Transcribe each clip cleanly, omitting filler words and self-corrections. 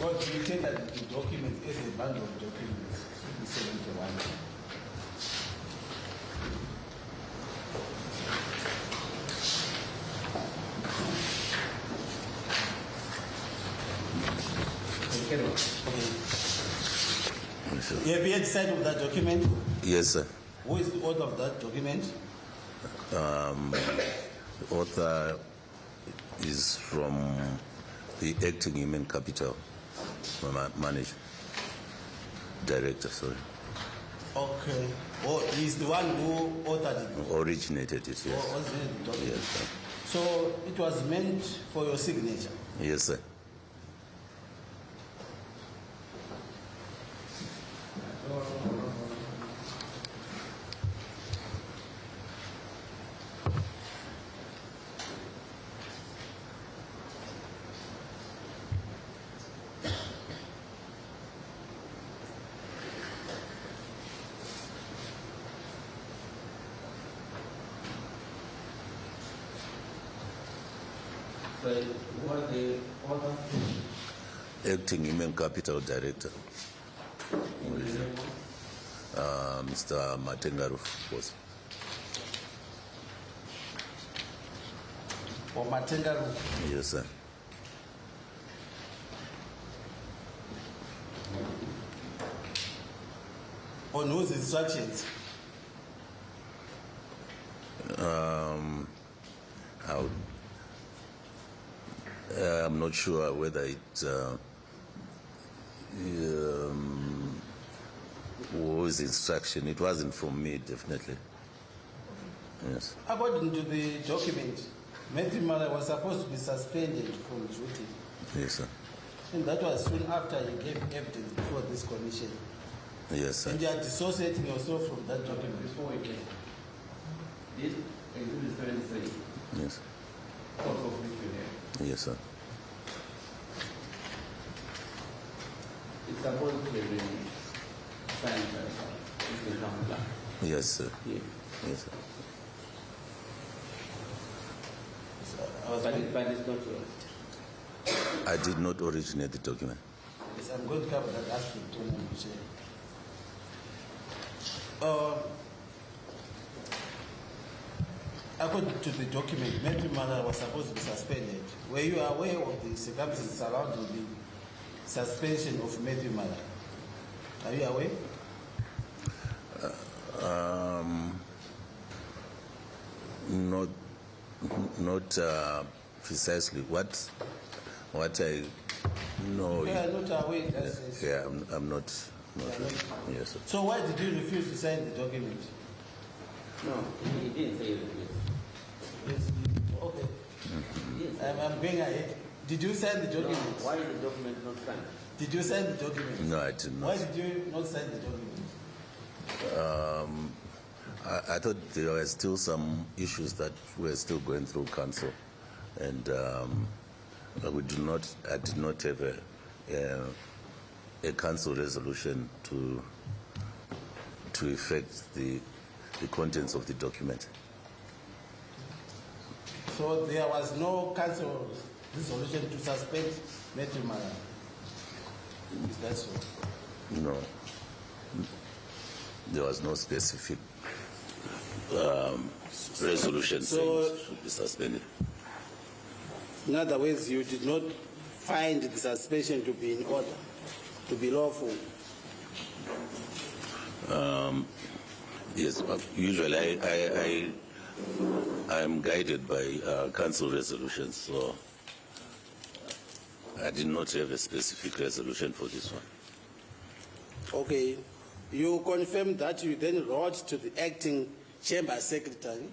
Because we take that the document as a bundle of documents. Should be 71. You have yet sight of that document? Yes, sir. Who is the author of that document? The author is from the acting human capital manager, director, sorry. Okay. Oh, he's the one who authored it. Originated it, yes. Or originated the document. Yes, sir. So it was meant for your signature. Yes, sir. So what the author? Acting human capital director, Mr. Matengaru was. Or Matengaru? Yes, sir. On whose instructions? I'm not sure whether it was instruction. It wasn't from me, definitely. Yes. According to the document, Matthew Mara was supposed to be suspended from duty. Yes, sir. And that was soon after he gave evidence before this commission. Yes, sir. And you are dissociating yourself from that document. Before we get this exhibit 73, Yes. also which you have, Yes, sir. it's supposed to be signed by Mr. Kamala. Yes, sir. Yeah. Yes, sir. But it's not yours. I did not originate the document. Yes, I'm going to cover that aspect to you. According to the document, Matthew Mara was supposed to be suspended. Were you aware of the circumstances surrounding the suspension of Matthew Mara? Are you aware? Not precisely. What I know. You are not aware. That's Yeah, I'm not. Yes, sir. So why did you refuse to sign the document? No, he didn't say it. Yes. Okay. Yes. I'm going ahead. Did you sign the No, document? why is the document not signed? Did you sign the document? No, I did not. Why did you not sign the document? I thought there were still some issues that were still going through council, and I did not have a council resolution to effect the contents of the document. So there was no council resolution to suspend Matthew Mara. Is that so? No, there was no specific resolution saying it should be suspended. In other words, you did not find the suspension to be in order, to be lawful. Yes, usually I am guided by council resolutions, so I did not have a specific resolution for this one. Okay. You confirm that you then wrote to the acting chamber secretary.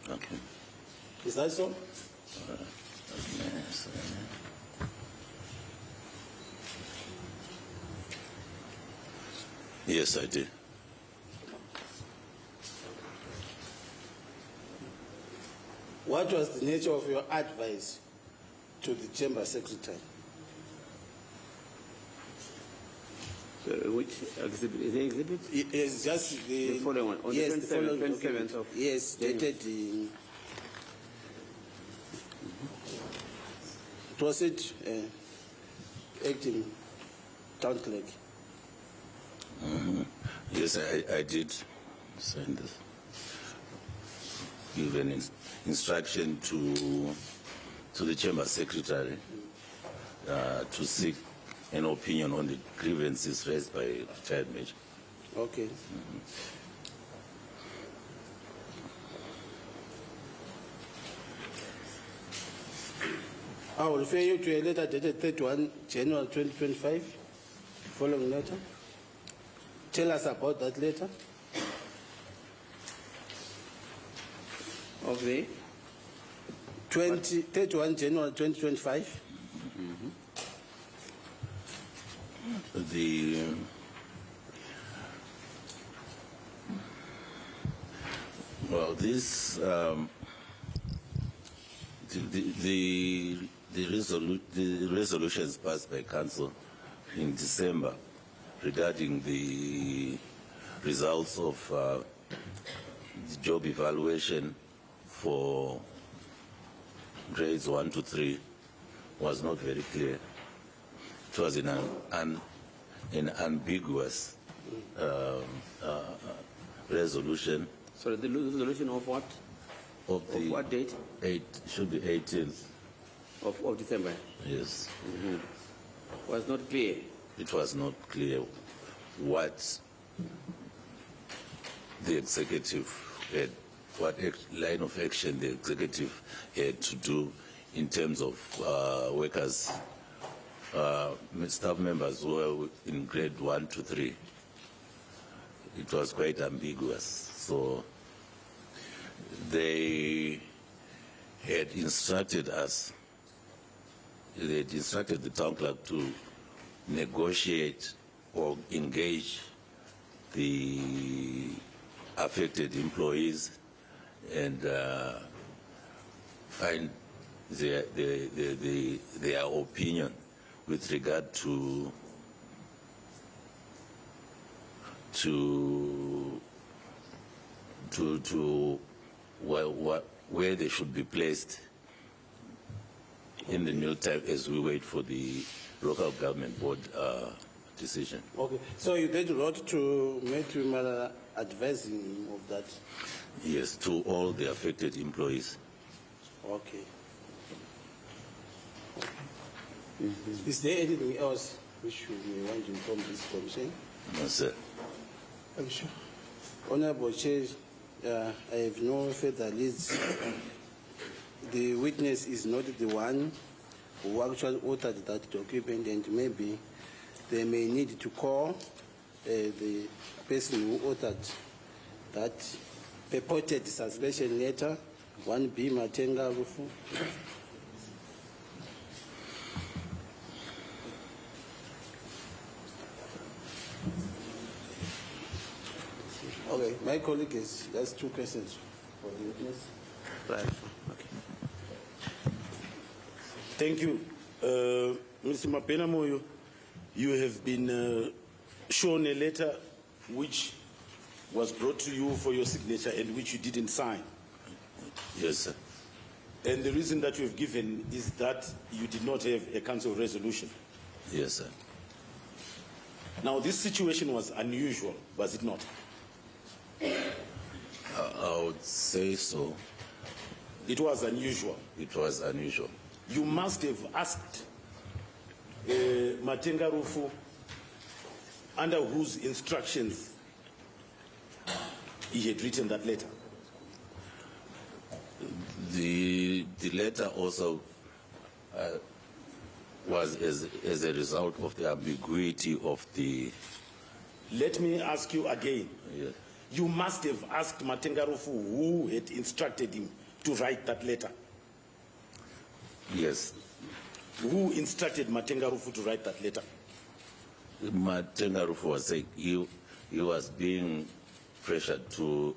Okay. Is that so? Yes. Yes, I did. What was the nature of your advice to the chamber secretary? Which exhibit? Is the exhibit? It's just The following one, on the yes, 27th, the following 27th document. of Yes, January. dated in. Proceed. acting town clerk. Yes, I did send this. Give an instruction to the Chamber Secretary to seek an opinion on the grievances raised by retired major. Okay. I will refer you to a letter dated 31 January 2025, following letter. Tell us about that letter. Of the 31 January 2025. This the resolutions passed by council in December regarding the results of the job evaluation for grades 1 to 3 was not very clear. It was an ambiguous resolution. sorry, the resolution of what? Of what date? Should be 18th. Of December. Yes. Was not clear. It was not clear what the executive had, what line of action the executive had to do in terms of workers, staff members who were in grade 1 to 3. It was quite ambiguous. So they had instructed us, they had instructed the town clerk to negotiate or engage the affected employees and find their opinion with regard to where they should be placed in the meantime as we wait for the local government board decision. Okay, so you did wrote to Matthew Mala advising him of that? Yes, to all the affected employees. Okay. Is there anything else which you want to inform this commission? No, sir. I'm sure. Honorable Chair, I have no further leads. The witness is not the one who actually authored that document, and maybe they may need to call the person who authored that purported suspension letter, 1B Matenga Rufu. Okay, my colleague has 2 questions for the witness. Right. Okay. Thank you. Mr. Mapena Moyo, you have been shown a letter which was brought to you for your signature and which you didn't sign. Yes, sir. And the reason that you have given is that you did not have a council resolution. Yes, sir. Now, this situation was unusual, was it not? I would say so. It was unusual. It was unusual. You must have asked Matenga Rufu under whose instructions he had written that letter. The letter also was as a result of the ambiguity of the... Let me ask you again. Yes. You must have asked Matenga Rufu who had instructed him to write that letter. Yes. Who instructed Matenga Rufu to write that letter? Matenga Rufu was saying he was being pressured to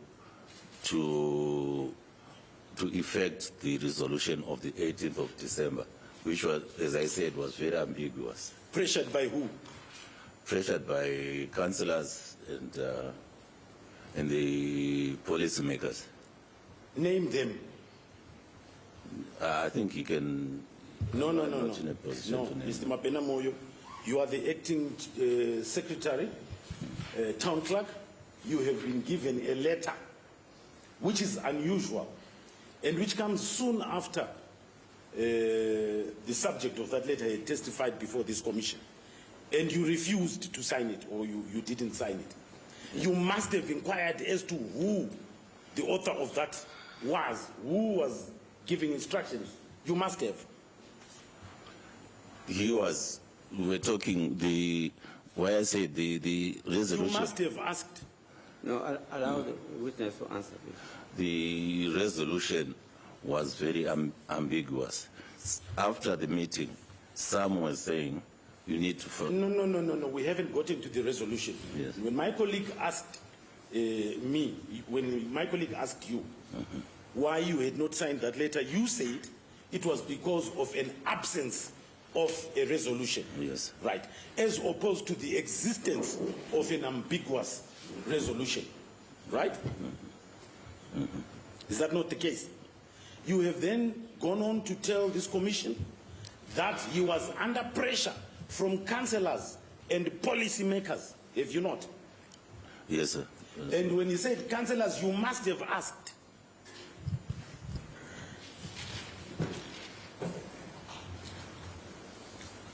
effect the resolution of the 18th of December, which was, as I said, was very ambiguous. Pressured by who? Pressured by councillors and the policymakers. Name them. I think he can... No. Not in a position No, to name Mr. them. Mapena Moyo, You are the acting secretary, town clerk. You have been given a letter, which is unusual, and which comes soon after the subject of that letter had testified before this commission, and you refused to sign it, or you didn't sign it. You must have inquired as to who the author of that was, who was giving instructions. You must have. We were talking why I say the resolution. You must have asked. No, allow the witness to answer, please. The resolution was very ambiguous. After the meeting, some were saying you need to... No. We haven't got into the resolution. Yes. When my colleague asked when my colleague asked you why you had not signed that letter, you said it was because of an absence of a resolution. Yes. Right. As opposed to the existence of an ambiguous resolution. Right? Is that not the case? You have then gone on to tell this commission that he was under pressure from councillors and policymakers. Have you not? Yes, sir. And when you said councillors, you must have asked.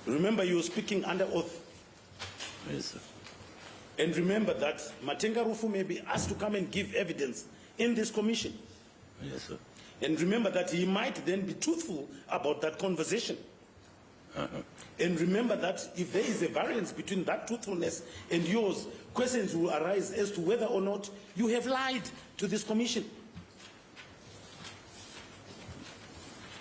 Remember, you were speaking under oath. Yes, sir. And remember that Matenga Rufu may be asked to come and give evidence in this commission. Yes, sir. And remember that he might then be truthful about that conversation. And remember that if there is a variance between that truthfulness and yours, questions will arise as to whether or not you have lied to this commission.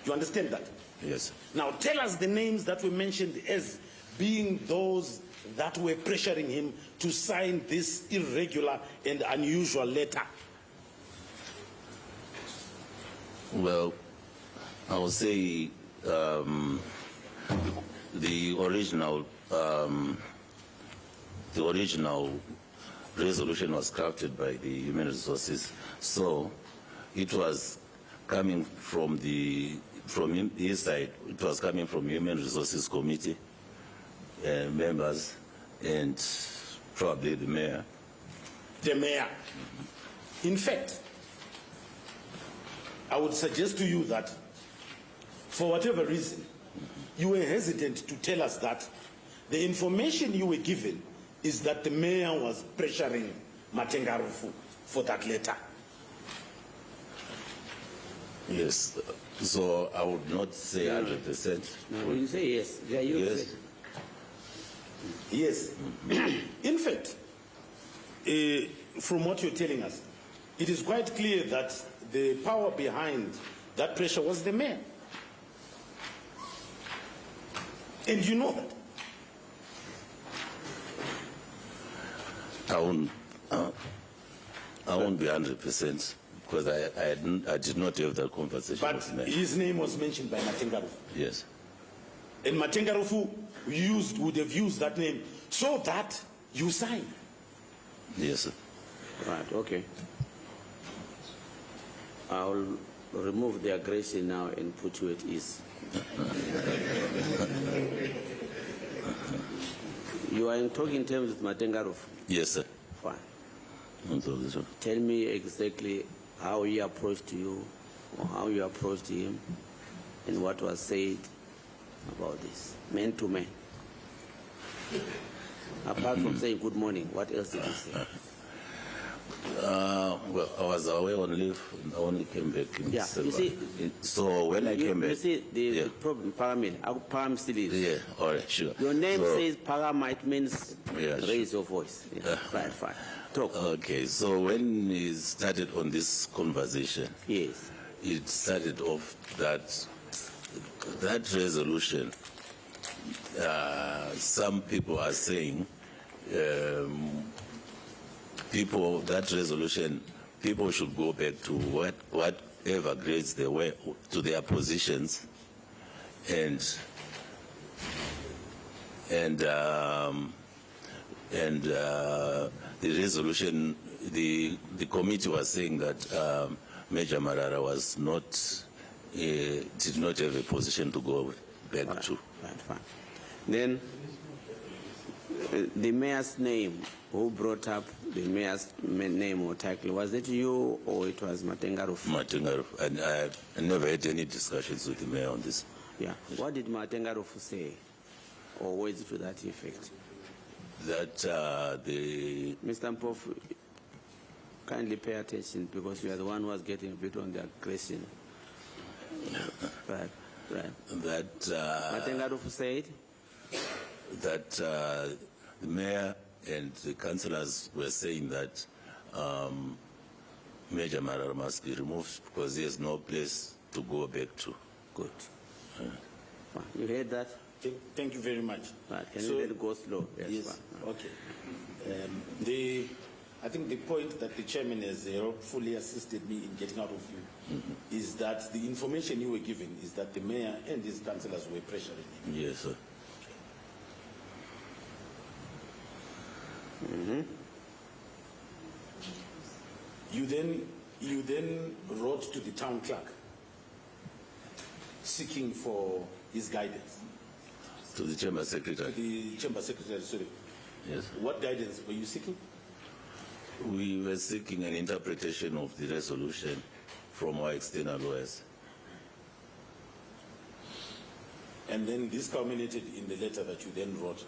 You understand that? Yes, sir. Now tell us the names that were mentioned as being those that were pressuring him to sign this irregular and unusual letter. Well, I would say the original resolution was crafted by the Human Resources, so it was coming from his side. It was coming from Human Resources Committee members and probably the mayor. The mayor. In fact, I would suggest to you that for whatever reason, you were hesitant to tell us that the information you were given is that the mayor was pressuring Matenga Rufu for that letter. Yes, so I would not say 100%. No, when you say yes, they are you. Yes. Yes. In fact, from what you're telling us, it is quite clear that the power behind that pressure was the mayor. And you know that. I won't be 100% because I did not have that conversation. But his name was mentioned by Matenga Rufu. Yes. And Matenga Rufu would have used that name so that you sign. Yes, sir. Right, okay. I'll remove the aggression now and put you at ease. You are in talking terms with Matenga Rufu? Yes, sir. Fine. I'm sorry, sir. Tell me exactly how he approached you, or how you approached him, and what was said about this, man to man. Apart from saying good morning, what else did he say? Well, I was away on leave and I only came back in December. You see, so when I came back... You see, the problem, Paramil, how Param still is. Yeah, all right, sure. Your name says Param, it means raise your voice. Yeah. Right, fine. Talk. Okay, so when he started on this conversation, yes, it started off that resolution, some people are saying that resolution, people should go back to whatever grades they were to their positions, and the resolution, the committee was saying that Major Marara was not, did not have a position to go back to. Right, fine. Then, The mayor's name, who brought up the mayor's name or title? Was it you or it was Matengarufu? Matengarufu, and I never had any discussions with the mayor on this. Yeah. What did Matengarufu say? Or words to that effect? That the Mr. Mpofu, kindly pay attention because you are the one who was getting a bit on the aggression. Right. that Matengarufu said? that the mayor and the councillors were saying that Major Marara must be removed because he has no place to go back to. Good. Fine. You heard that? Thank you very much. Right. Can you let it go slow? Yes. Fine. Okay. I think the point that the chairman has fully assisted me in getting out of you is that the information you were given is that the mayor and his councillors were pressuring him. Yes, sir. You then wrote to the town clerk seeking for his guidance. To the chamber To secretary. the chamber secretary, sorry. Yes. What guidance were you seeking? We were seeking an interpretation of the resolution from our external lawyers. And then this culminated in the letter that you then wrote,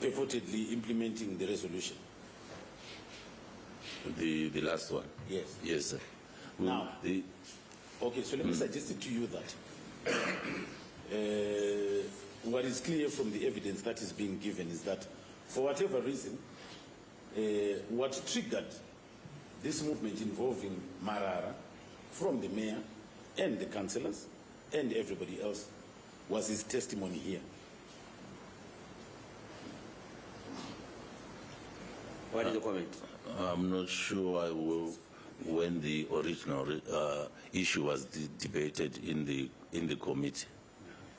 purportedly implementing the resolution. The last one. Yes. Yes, sir. Now, the, okay, so let me suggest it to you that what is clear from the evidence that is being given is that for whatever reason, what triggered this movement involving Marara from the mayor and the councillors and everybody else was his testimony here. What is the comment? I'm not sure when the original issue was debated in the committee,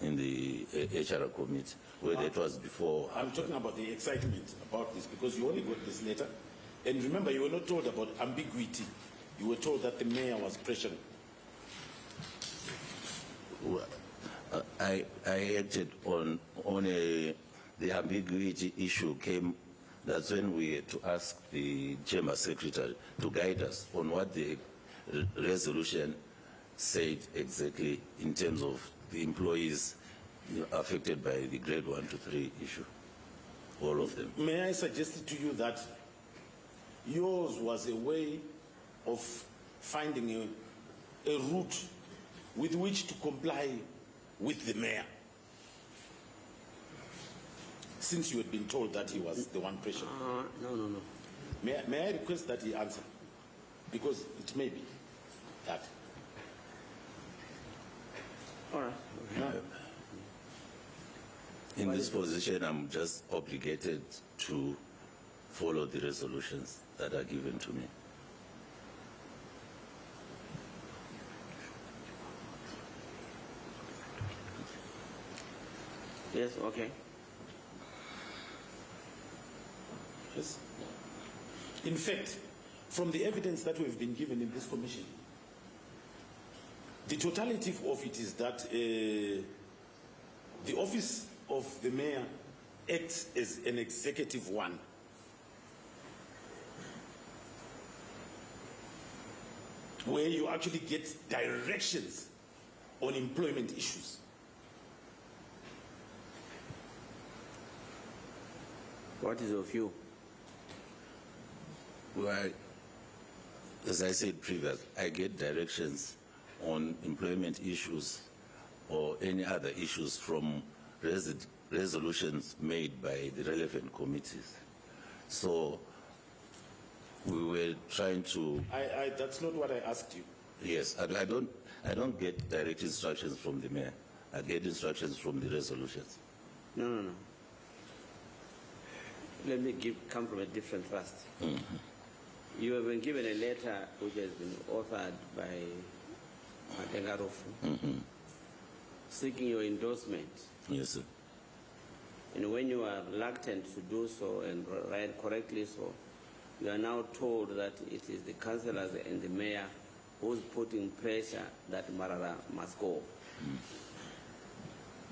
in the HR committee, whether it was before. I'm talking about the excitement about this because you only got this letter. And remember, you were not told about ambiguity. You were told that the mayor was pressuring. I acted on the ambiguity issue came. That's when we had to ask the chamber secretary to guide us on what the resolution said exactly in terms of the employees affected by the grade 1 to 3 issue, all of them. May I suggest to you that yours was a way of finding a route with which to comply with the mayor, since you had been told that he was the one pressuring. No. May I request that he answer? Because it may be that. All right. In this position, I'm just obligated to follow the resolutions that are given to me. Yes, okay. Yes. In fact, from the evidence that we've been given in this commission, the totality of it is that the office of the mayor acts as an executive one. Where you actually get directions on employment issues. What is your view? Well, as I said previously, I get directions on employment issues or any other issues from resolutions made by the relevant committees. So we were trying to. That's not what I asked you. Yes, I don't get direct instructions from the mayor. I get instructions from the resolutions. No. Let me come from a different thrust. You have been given a letter which has been authored by Matengarufu seeking your endorsement. Yes, sir. And when you are reluctant to do so and write correctly so, you are now told that it is the councillors and the mayor who's putting pressure that Marara must go.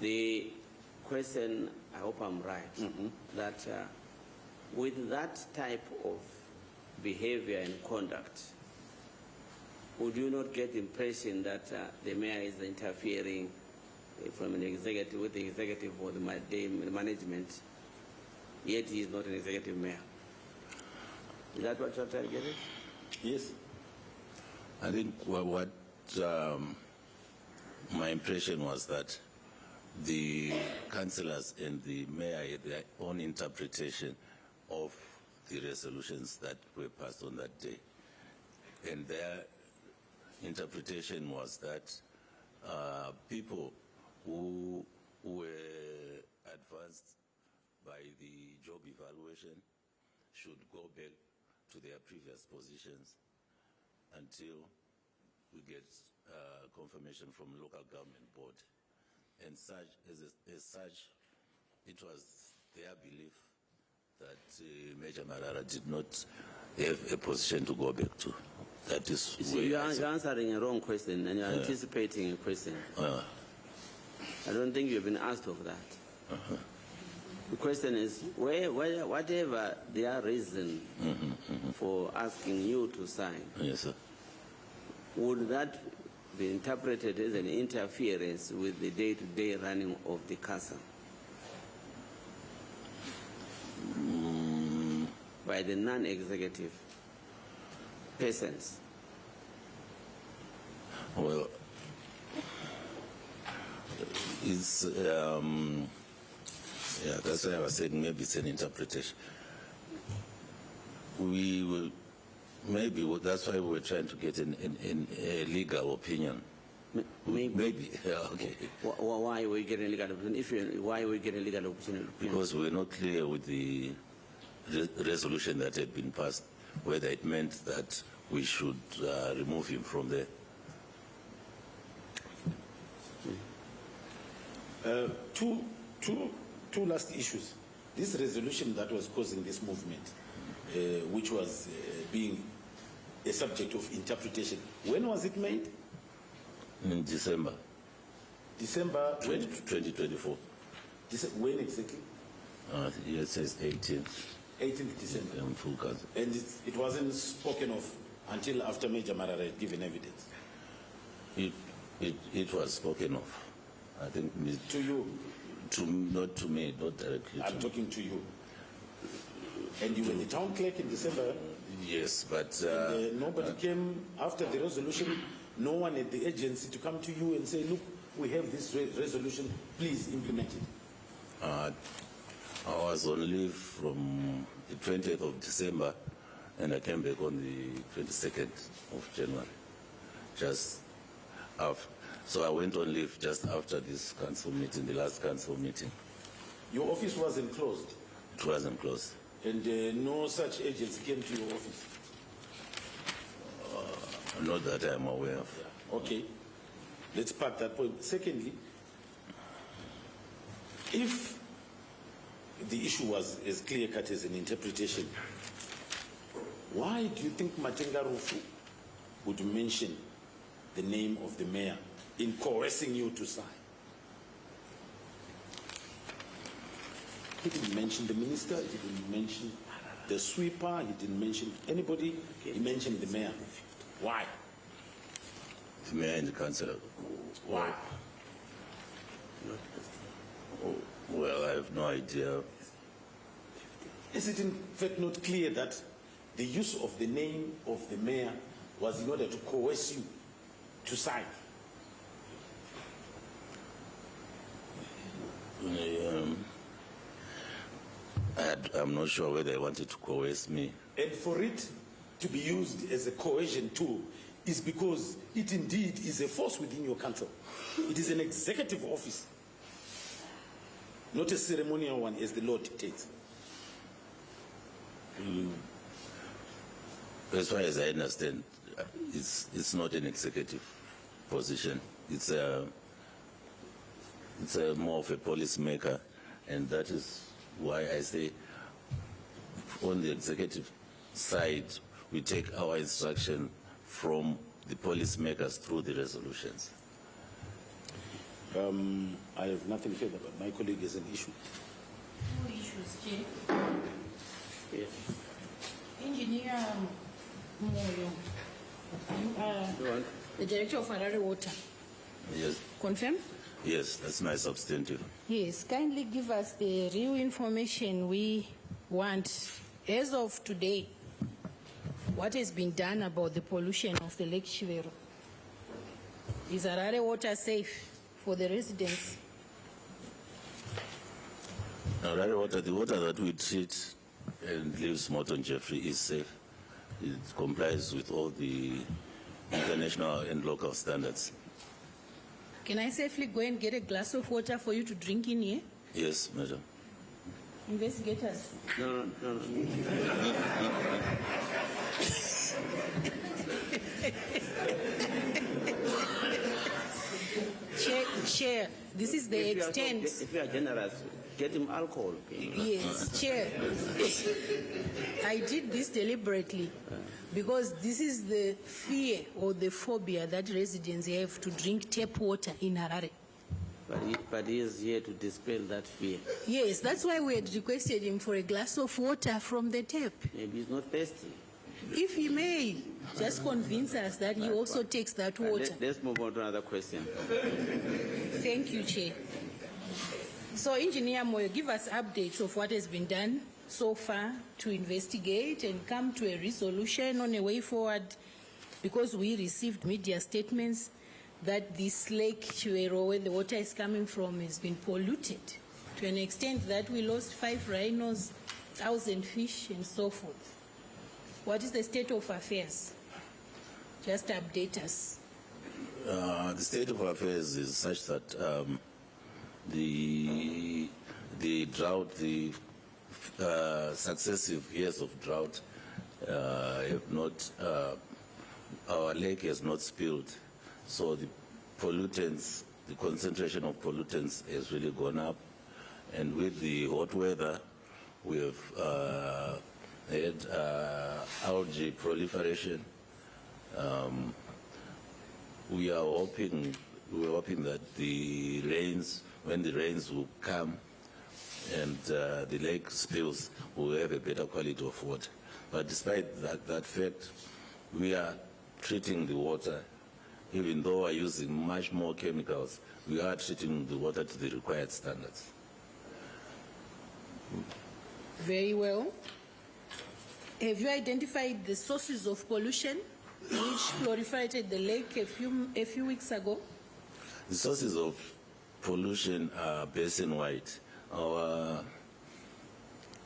The question, I hope I'm right, that with that type of behavior and conduct, would you not get the impression that the mayor is interfering from an executive with the executive or the management, yet he is not an executive mayor? Is that what you're trying to get at? Yes. I think what my impression was that the councillors and the mayor had their own interpretation of the resolutions that were passed on that day. And their interpretation was that people who were advanced by the job evaluation should go back to their previous positions until we get confirmation from local government board. And such, as such, it was their belief that Major Marara did not have a position to go back to. That is. You see, you're answering a wrong question and you're anticipating a question. I don't think you've been asked of that. The question is, whatever their reason for asking you to sign, Yes, sir. would that be interpreted as an interference with the day-to-day running of the council by the non-executive persons? Well, it's, yeah, that's why I was saying maybe it's an interpretation. We will, maybe that's why we were trying to get a legal opinion. Maybe, yeah, okay. Why are we getting legal opinion? Why are we getting legal opinion? Because we're not clear with the resolution that had been passed, whether it meant that we should remove him from there. Two last issues. This resolution that was causing this movement, which was being a subject of interpretation, when was it made? In December. December 2024. When exactly? Here it says 18th. 18th December. Full council. And it wasn't spoken of until after Major Marara had given evidence? It was spoken of. I think to you? Not to me, not directly. I'm talking to you. And you were the town clerk in December? Yes, but... nobody came after the resolution, no one at the agency to come to you and say, look, we have this resolution, please implement it. I was on leave from the 20th of December and I came back on the 22nd of January. Just after. So I went on leave just after this council meeting, the last council meeting. Your office wasn't closed? It wasn't closed. And no such agency came to your office? Not that I'm aware of. Okay. Let's park that point. Secondly, if the issue was as clear-cut as an interpretation, why do you think Matenga Rufu would mention the name of the mayor in coercing you to sign? He didn't mention the minister, he didn't mention the sweeper, he didn't mention anybody, he mentioned the mayor. Why? The mayor and the councillor. Why? Well, I have no idea. Is it in fact not clear that the use of the name of the mayor was in order to coerce you to sign? I'm not sure whether they wanted to coerce me. And for it to be used as a coercion tool is because it indeed is a force within your council. It is an executive office, not a ceremonial one as the law dictates. As far as I understand, it's not an executive position. It's more of a policymaker, and that is why I say on the executive side, we take our instruction from the policymakers through the resolutions. I have nothing further, but my colleague has an issue. Two issues, Chair. Yes. Engineer Moyo, you are the Director of Harare Water. Yes, Confirm? yes, that's my substantive. Yes, kindly give us the real information we want. As of today, what has been done about the pollution of the Lake Shivero? Is Harare water safe for the residents? Now, the water that we treat and leaves Morton Jeffrey is safe. It complies with all the international and local standards. Can I safely go and get a glass of water for you to drink in here? Yes, madam. Investigators. No. Chair, this is the extent. If you are generous, get him alcohol. Yes, Chair. I did this deliberately because this is the fear or the phobia that residents have to drink tap water in Harare. But he is here to dispel that fear. Yes, that's why we had requested him for a glass of water from the tap. Maybe he's not thirsty. If he may, just convince us that he also takes that water. Let's move on to another question. Thank you, Chair. So, Engineer Moyo, give us updates of what has been done so far to investigate and come to a resolution on a way forward, because we received media statements that this Lake Shivero, where the water is coming from, has been polluted to an extent that we lost 5 rhinos, 1,000 fish, and so forth. What is the state of affairs? Just update us. The state of affairs is such that the drought, the successive years of drought have not, our lake has not spilled. So the pollutants, the concentration of pollutants has really gone up. And with the hot weather, we have had algae proliferation. We're hoping that the rains, when the rains will come and the lake spills, we'll have a better quality of water. But despite that fact, we are treating the water. Even though we're using much more chemicals, we are treating the water to the required standards. Very well. Have you identified the sources of pollution which proliferated the lake a few weeks ago? The sources of pollution are basin-wide. Our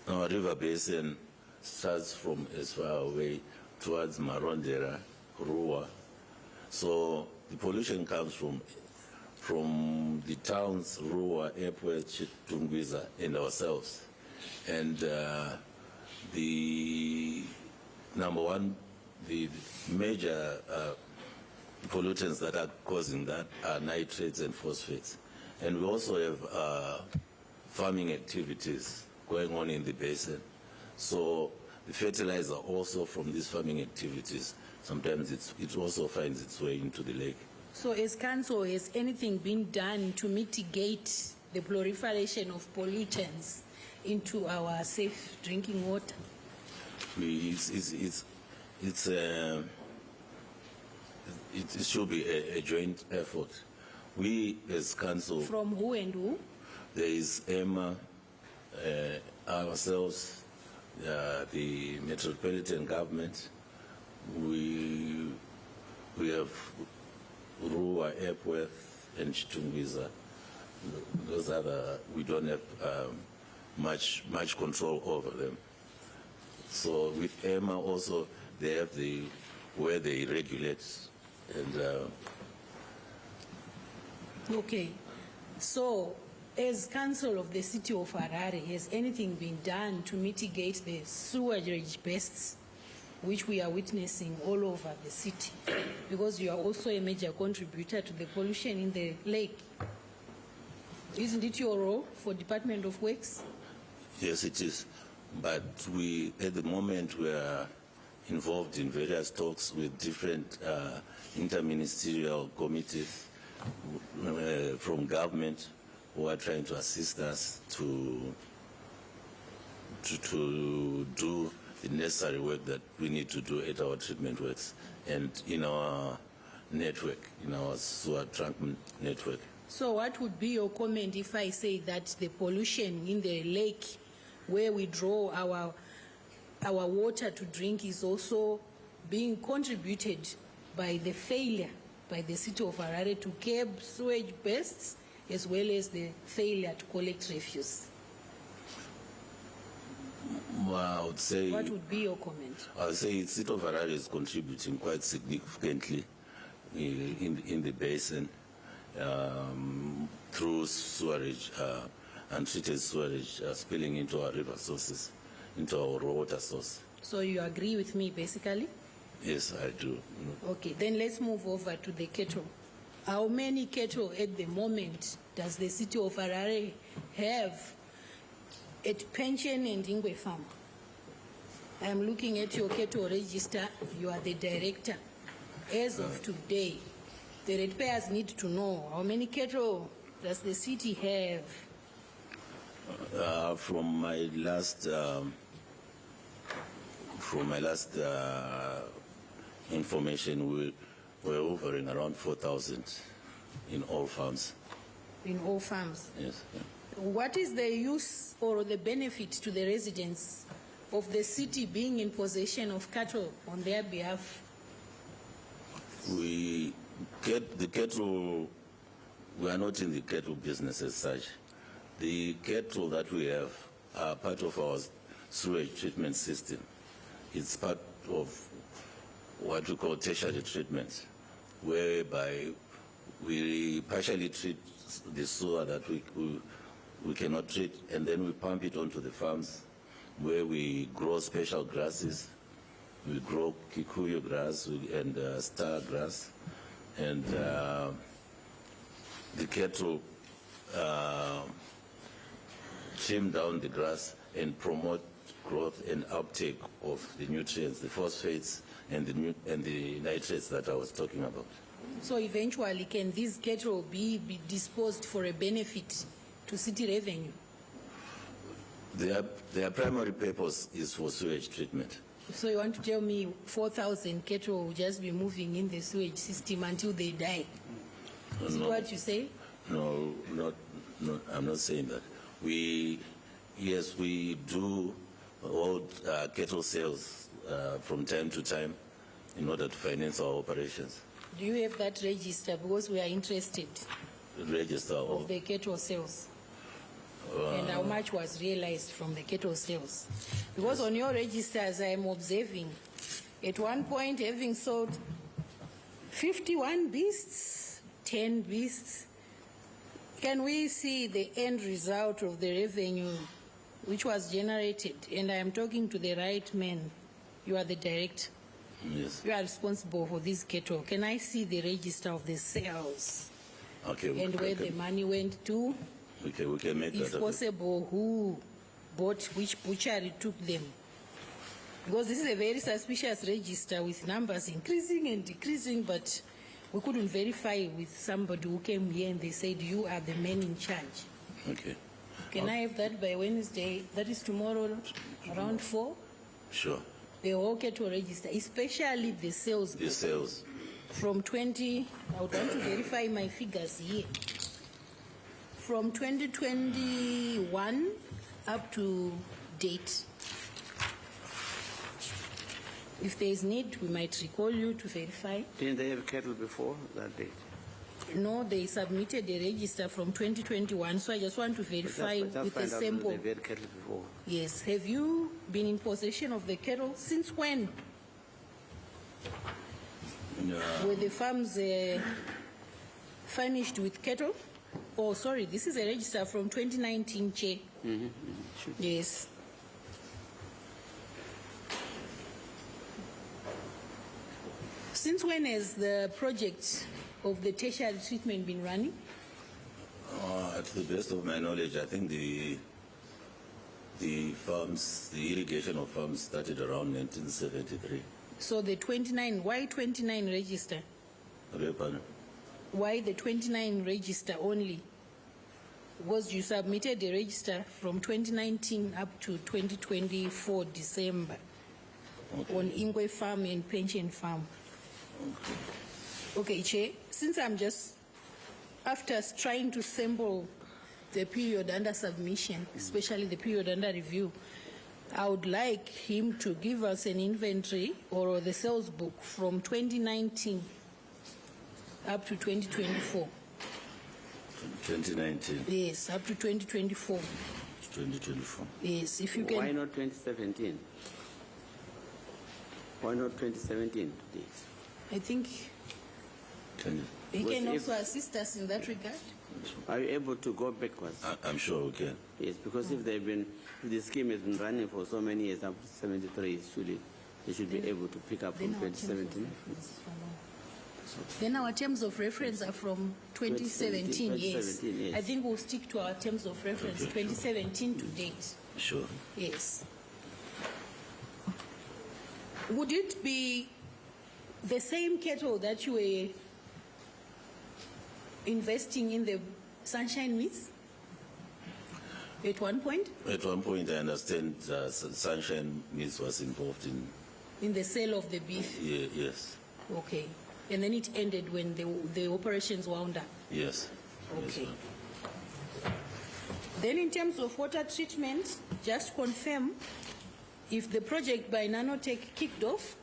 river basin starts from as far away towards Marondera, Rua. So the pollution comes from the towns, Rua, Epworth, Tungwiza, and ourselves. And the number one, the major pollutants that are causing that are nitrates and phosphates. And we also have farming activities going on in the basin. So the fertilizer also from these farming activities, sometimes it also finds its way into the lake. So as council, has anything been done to mitigate the proliferation of pollutants into our safe drinking water? It should be a joint effort. We as council... From who and who? There is Emma, ourselves, the metropolitan government. We have Rua, Epworth, and Chitungwiza. Those are we don't have much control over them. So with Emma also, they have where they regulate and. Okay, so as council of the city of Harare, has anything been done to mitigate the sewage bursts which we are witnessing all over the city? Because you are also a major contributor to the pollution in the lake. Isn't it your role for Department of Works? Yes, it is. But at the moment, we are involved in various talks with different interministerial committees from government who are trying to assist us to do the necessary work that we need to do at our treatment works and in our network, in our sewer trunk network. So what would be your comment if I say that the pollution in the lake where we draw our water to drink is also being contributed by the failure by the city of Harare to curb sewage pests as well as the failure to collect refuse? Well, I would say, What would be your comment? I would say the city of Harare is contributing quite significantly in the basin through sewerage, untreated sewerage spilling into our river sources, into our raw water source. So you agree with me basically? Yes, I do. Okay, then let's move over to the cattle. How many cattle at the moment does the city of Harare have at Pension and Inqury farm? I'm looking at your cattle register. You are the director. As of today, the ratepayers need to know how many cattle does the city have? From my last information, we're hovering around 4,000 in all farms. In all farms. Yes. Yeah. What is the use or the benefit to the residents of the city being in possession of cattle on their behalf? We get the cattle. We are not in the cattle business as such. The cattle that we have are part of our sewage treatment system. It's part of what we call tertiary treatment, whereby we partially treat the sewer that we cannot treat, and then we pump it onto the farms where we grow special grasses. We grow kikuyu grass and star grass, and the cattle trim down the grass and promote growth and uptake of the nutrients, the phosphates and the nitrates that I was talking about. So eventually, can these cattle be disposed for a benefit to city revenue? Their primary purpose is for sewage treatment. So you want to tell me 4,000 cattle will just be moving in the sewage system until they die? Is it what you say? No, I'm not saying that. Yes, we do hold cattle sales from time to time in order to finance our operations. Do you have that register? Because we are interested Register of the cattle sales. And how much was realized from the cattle sales? Because on your registers, I am observing, at one point having sold 51 beasts, 10 beasts. Can we see the end result of the revenue which was generated? And I am talking to the right man. You are the director. Yes. You are responsible for these cattle. Can I see the register of the sales? Okay. And where the money went to? We can make that. If possible, who bought which butchery took them? Because this is a very suspicious register with numbers increasing and decreasing, but we couldn't verify with somebody who came here and they said, you are the man in charge. Okay. Can I have that by Wednesday? That is tomorrow around 4? Sure. The whole cattle register, especially the sales. The sales. From 20, I would want to verify my figures here. From 2021 up to date. If there is need, we might recall you to verify. Didn't they have cattle before that date? No, they submitted a register from 2021, so I just want to verify with a sample. They've had cattle before. Yes. Have you been in possession of the cattle? Since when? Were the farms furnished with cattle? Oh, sorry, this is a register from 2019, Chair. Sure. Yes. Since when has the project of the tertiary treatment been running? To the best of my knowledge, I think the farms, the irrigation of farms started around 1973. So the 29, why 29 register? why the 29 register only? Was you submitted the register from 2019 up to 2024 December on Inqury farm and pension farm. Okay, Chair, since I'm just, after trying to sample the period under submission, especially the period under review, I would like him to give us an inventory or the sales book from 2019 up to 2024. 2019. Yes, up to 2024. 2024. Yes, if you can. Why not 2017? Why not 2017 today? I think he Was can if- also assist us in that regard. Are you able to go backwards? I'm sure we can. Yes, because if the scheme has been running for so many years, up to 73, they should be able to pick up from 2017. Then our terms of reference are from 2017, yes. 2017, yes. I think we'll stick to our terms of reference, 2017 to date. Sure. Yes. Would it be the same kettle that you were investing in the sunshine meats at one point? At one point, I understand Sunshine Mills was involved in. The sale of the beef? Yes. Okay. And then it ended when the operations wound up? Yes. Okay. Yes, ma'am. Then in terms of water treatment, just confirm if the project by Nanotech kicked off,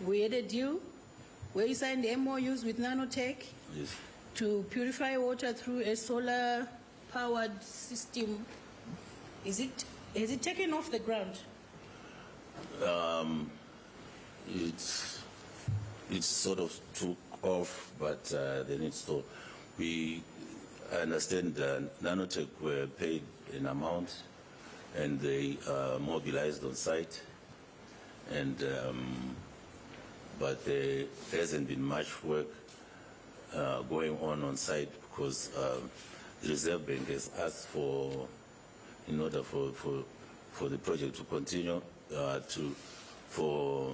we had a deal where you signed MOUs with Nanotech Yes. to purify water through a solar-powered system. Has it taken off the ground? It sort of took off, but then it stopped. I understand Nanotech were paid an amount, and they mobilized on site, and but there hasn't been much work going on site because the Reserve Bank has asked for, in order for the project to continue, for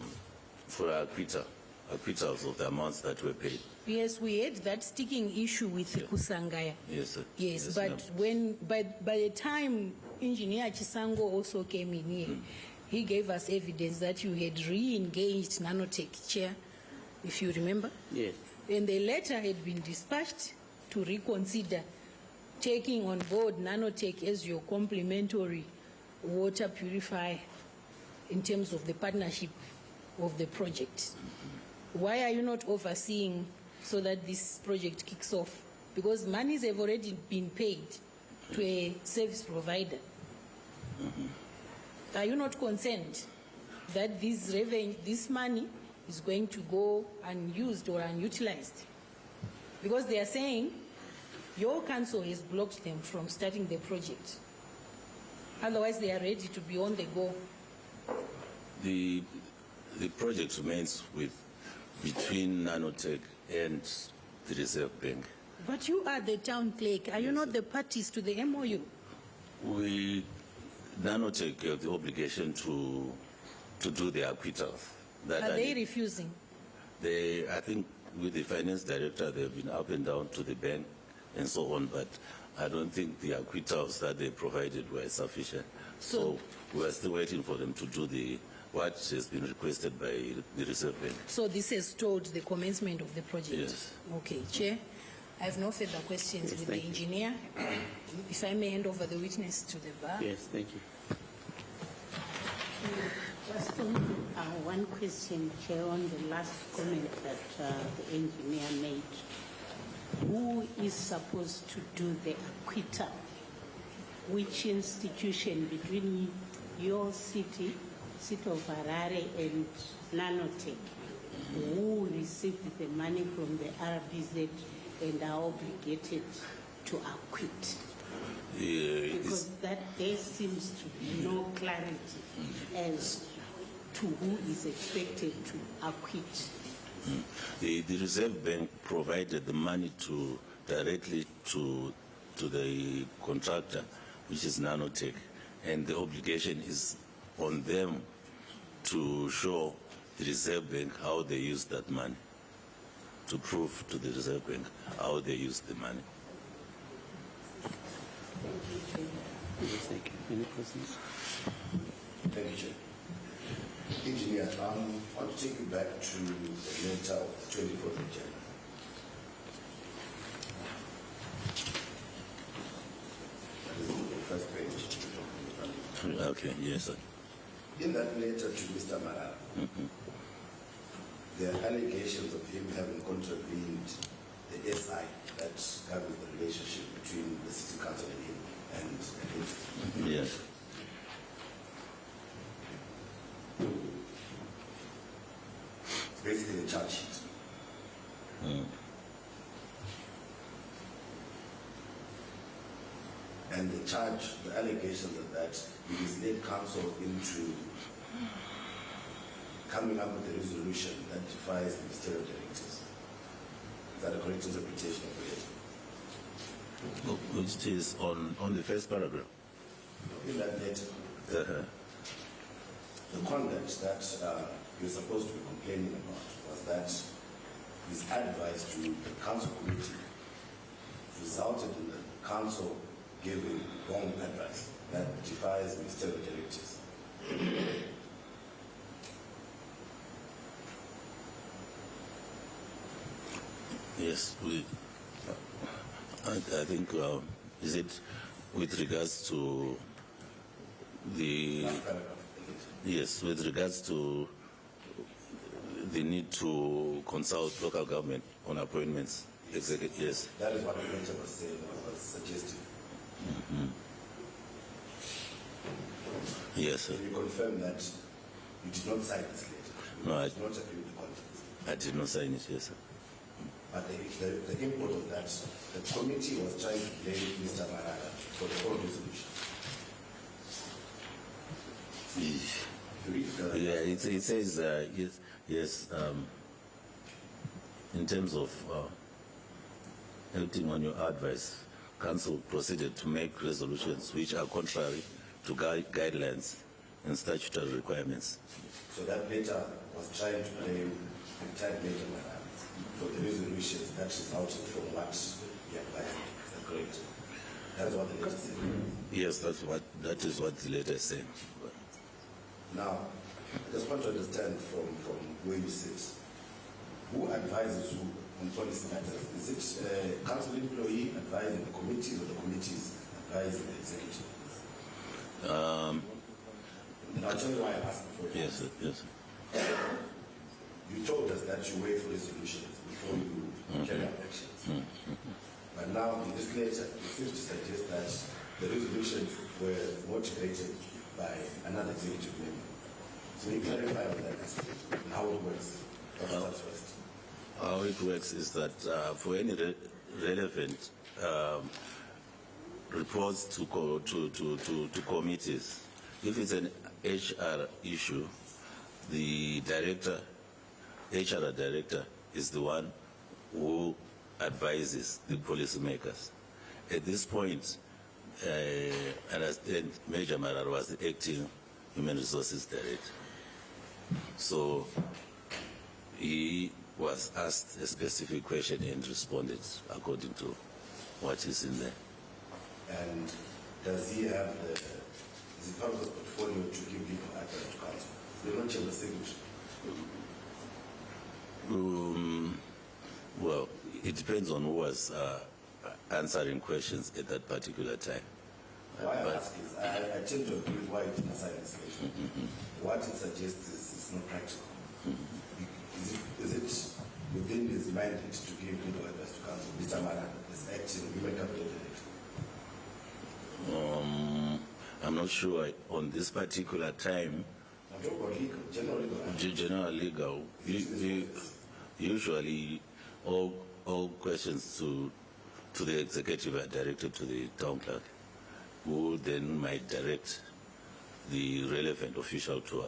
acquittals of the amounts that were paid. Yes, we had that sticking issue with Kusangaya. Yes, sir. Yes, ma'am. but by the time Engineer Chisango also came in here, he gave us evidence that you had re-engaged Nanotech, Chair, if you remember. Yes. And the letter had been dispatched to reconsider taking on board Nanotech as your complementary water purifier in terms of the partnership of the project. Why are you not overseeing so that this project kicks off? Because monies have already been paid to a service provider. Are you not concerned that this money is going to go unused or unutilized? Because they are saying your council has blocked them from starting the project. Otherwise, they are ready to be on the go. The project remains between Nanotech and the Reserve Bank. But you are the town clerk. Are you not the parties to the MOU? Nanotech have the obligation to do the acquittals. Are they refusing? I think with the finance director, they've been up and down to the bank and so on, but I don't think the acquittals that they provided were sufficient. So we're still waiting for them to do what has been requested by the Reserve Bank. So this has stalled the commencement of the project? Yes. Okay, Chair. I have no further questions with the engineer. If I may hand over the witness to the bar. Yes, thank you. Just one question, Chair, on the last comment that the engineer made. Who is supposed to do the acquittal? Which institution between your city of Harare and Nanotech? Who received the money from the RBZ and are obligated to acquit? Because there seems to be no clarity as to who is expected to acquit. The Reserve Bank provided the money directly to the contractor, which is Nanotech, and the obligation is on them to show the Reserve Bank how they use that money. to prove to the Reserve Bank how they use the money. Thank you. Any questions? Thank you, Chair. Engineer, I want to take you back to the letter of the 24th of January. That is the first page. Okay, yes, sir. In that letter to Mr. Marara, there are allegations of him having contravened the SI that governs the relationship between the City Council and him. Yes. It's basically a charge sheet. And the charge, the allegations of that, he misled council into coming up with a resolution that defies the ministerial directives. Is that a correct interpretation of it? Which is on the first paragraph. In that letter, the conduct that you're supposed to be complaining about was that his advice to the council committee resulted in the council giving wrong advice that defies ministerial directives. Yes, I think, is it with regards to the, yes, with regards to the need to consult local government on appointments, exactly, yes. That is what the letter was saying, was suggesting. Yes, sir. Can you confirm that you did not sign this letter? No, You did not agree with the contents. I did not sign it, yes, sir. But the import of that, the committee was trying to blame Mr. Marara for the whole resolution. Yeah, it says, yes, in terms of acting on your advice, Council proceeded to make resolutions which are contrary to guidelines and statutory requirements. So that letter was trying to blame retired Major Marara for the resolutions that resulted from what he advised. Is that correct? That's what the letter said. Yes, that is what the letter is saying. Now, I just want to understand from where you sit. Who advises who on policy matters? Is it a council employee advising the committee or the committees advising the executive? I'll tell you why I asked before. Yes, sir, yes. You told us that you wait for resolutions before you carry out actions. But now in this letter, it seems to suggest that the resolutions were motivated by another executive member. So you clarify on that aspect and how it works. That's first. How it works is that for any relevant reports to committees, if it's an HR issue, the HR director is the one who advises the policymakers. At this point, I understand Major Marara was the acting Human Resources Director. So he was asked a specific question and responded according to what is in there. And does he have is it part of the portfolio to give legal advice to council? They don't change the signature. Well, it depends on who was answering questions at that particular time. Why I ask is, I tend to agree with why it didn't sign this letter. What it suggests is not practical. Is it within his mandate to give legal advice to council? Mr. Marara is acting human capital director. I'm not sure on this particular time. I'm talking about legal, general legal. General legal, usually all questions to the executive are directed to the town clerk, who then might direct the relevant official to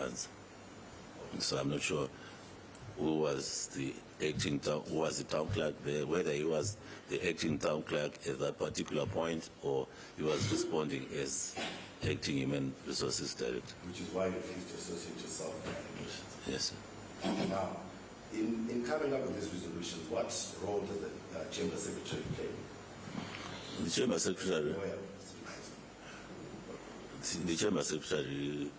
answer. So I'm not sure who was the town clerk there, whether he was the acting town clerk at that particular point or he was responding as acting Human Resources Director. Which is why you refuse to associate yourself with allegations. Yes, sir. Now, In coming up with these resolutions, what role does the Chamber Secretary play? The Chamber Secretary, Where? the Chamber Secretary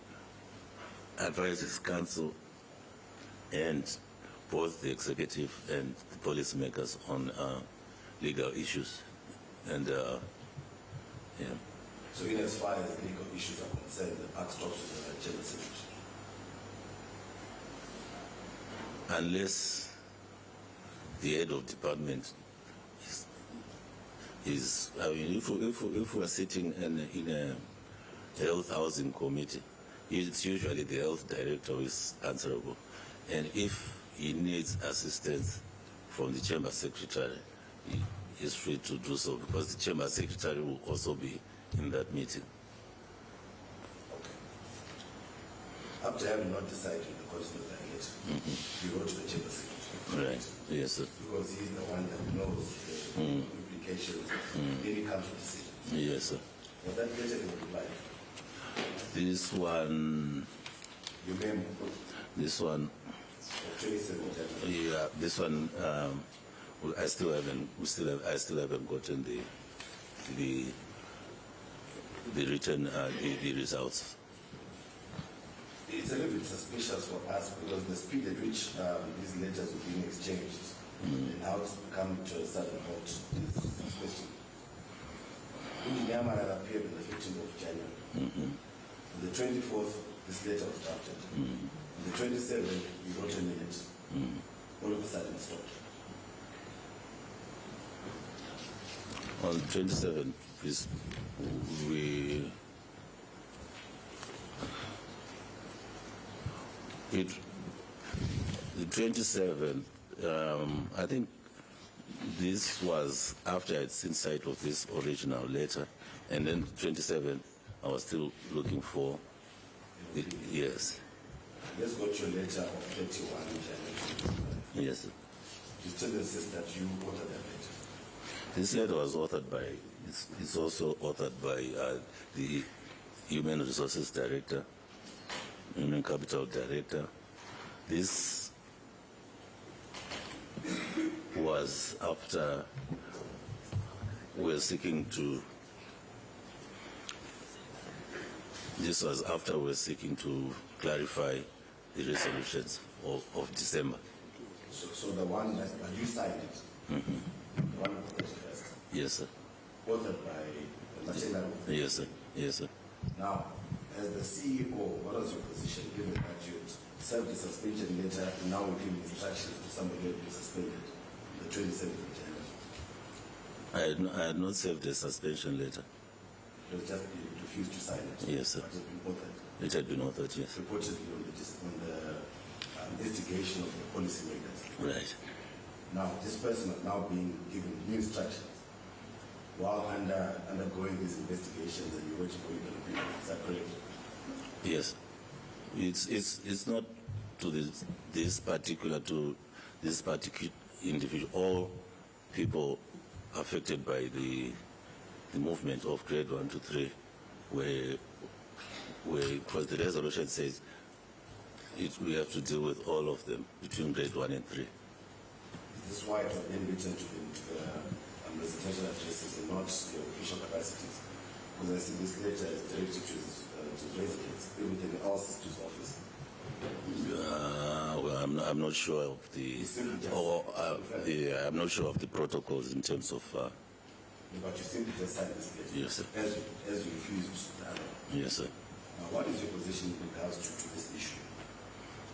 advises Council and both the executive and the policymakers on legal issues. And yeah. So in as far as legal issues are concerned, the buck stops with the Chamber Secretary. Unless the head of department is I mean, if we are sitting in a health housing committee, it's usually the health director who is answerable. And if he needs assistance from the Chamber Secretary, he is free to do so, because the Chamber Secretary will also be in that meeting. After having not decided the course of the election, you wrote to the Chamber Secretary. Right. Yes, sir. Because he's the one that knows the implications of any council decision. Yes, sir. Was that letter in reply? This one, You memo this one, of 27 January. yeah, this one, I still haven't gotten the written, the results. It's a little bit suspicious for us because the speed at which these letters were being exchanged and how it's come to a sudden halt is suspicious. Engineer Marara appeared on the 15th of January. On the 24th, this letter was drafted. On the 27th, we wrote a minute. All of a sudden, it stopped. On the 27th, the 27th, I think this was after I'd seen sight of this original letter, and then 27th, I was still looking for it. Yes. Let's go to your letter of 31 January. Yes, sir. You still insist that you authored that letter. This letter was authored by, it's also authored by the Human Resources Director, Human Capital Director. This was after we're seeking to, this was after we're seeking to clarify the resolutions of December. So the one that you signed it, the one of the 31st, Yes, sir. authored by the Chairman of the Yes, sir. Yes, sir. Now, as the CEO, what was your position given that you served a suspension letter and now we're giving instructions to somebody who had been suspended the 27th of January? I had not served a suspension letter. It was just you refused to sign it. Yes, sir. But it had been authored. It had been authored, yes. Reportedly on the instigation of the policymakers. Right. Now, this person is now being given new instructions while undergoing these investigations and you're waiting for legal opinion. Is that correct? Yes. It's not to this particular individual. All people affected by the movement of grade 1 to 3 because the resolution says we have to deal with all of them between grade 1 and 3. This is why it has been written to the residential addresses and not the official capacities. Because I see this letter is directed to residents, everything else is to his office. Well, I'm not sure of I'm not sure of the protocols in terms of. But you simply just signed this letter. Yes, sir. As you refused to have it. Yes, sir. Now, what is your position in regards to this issue?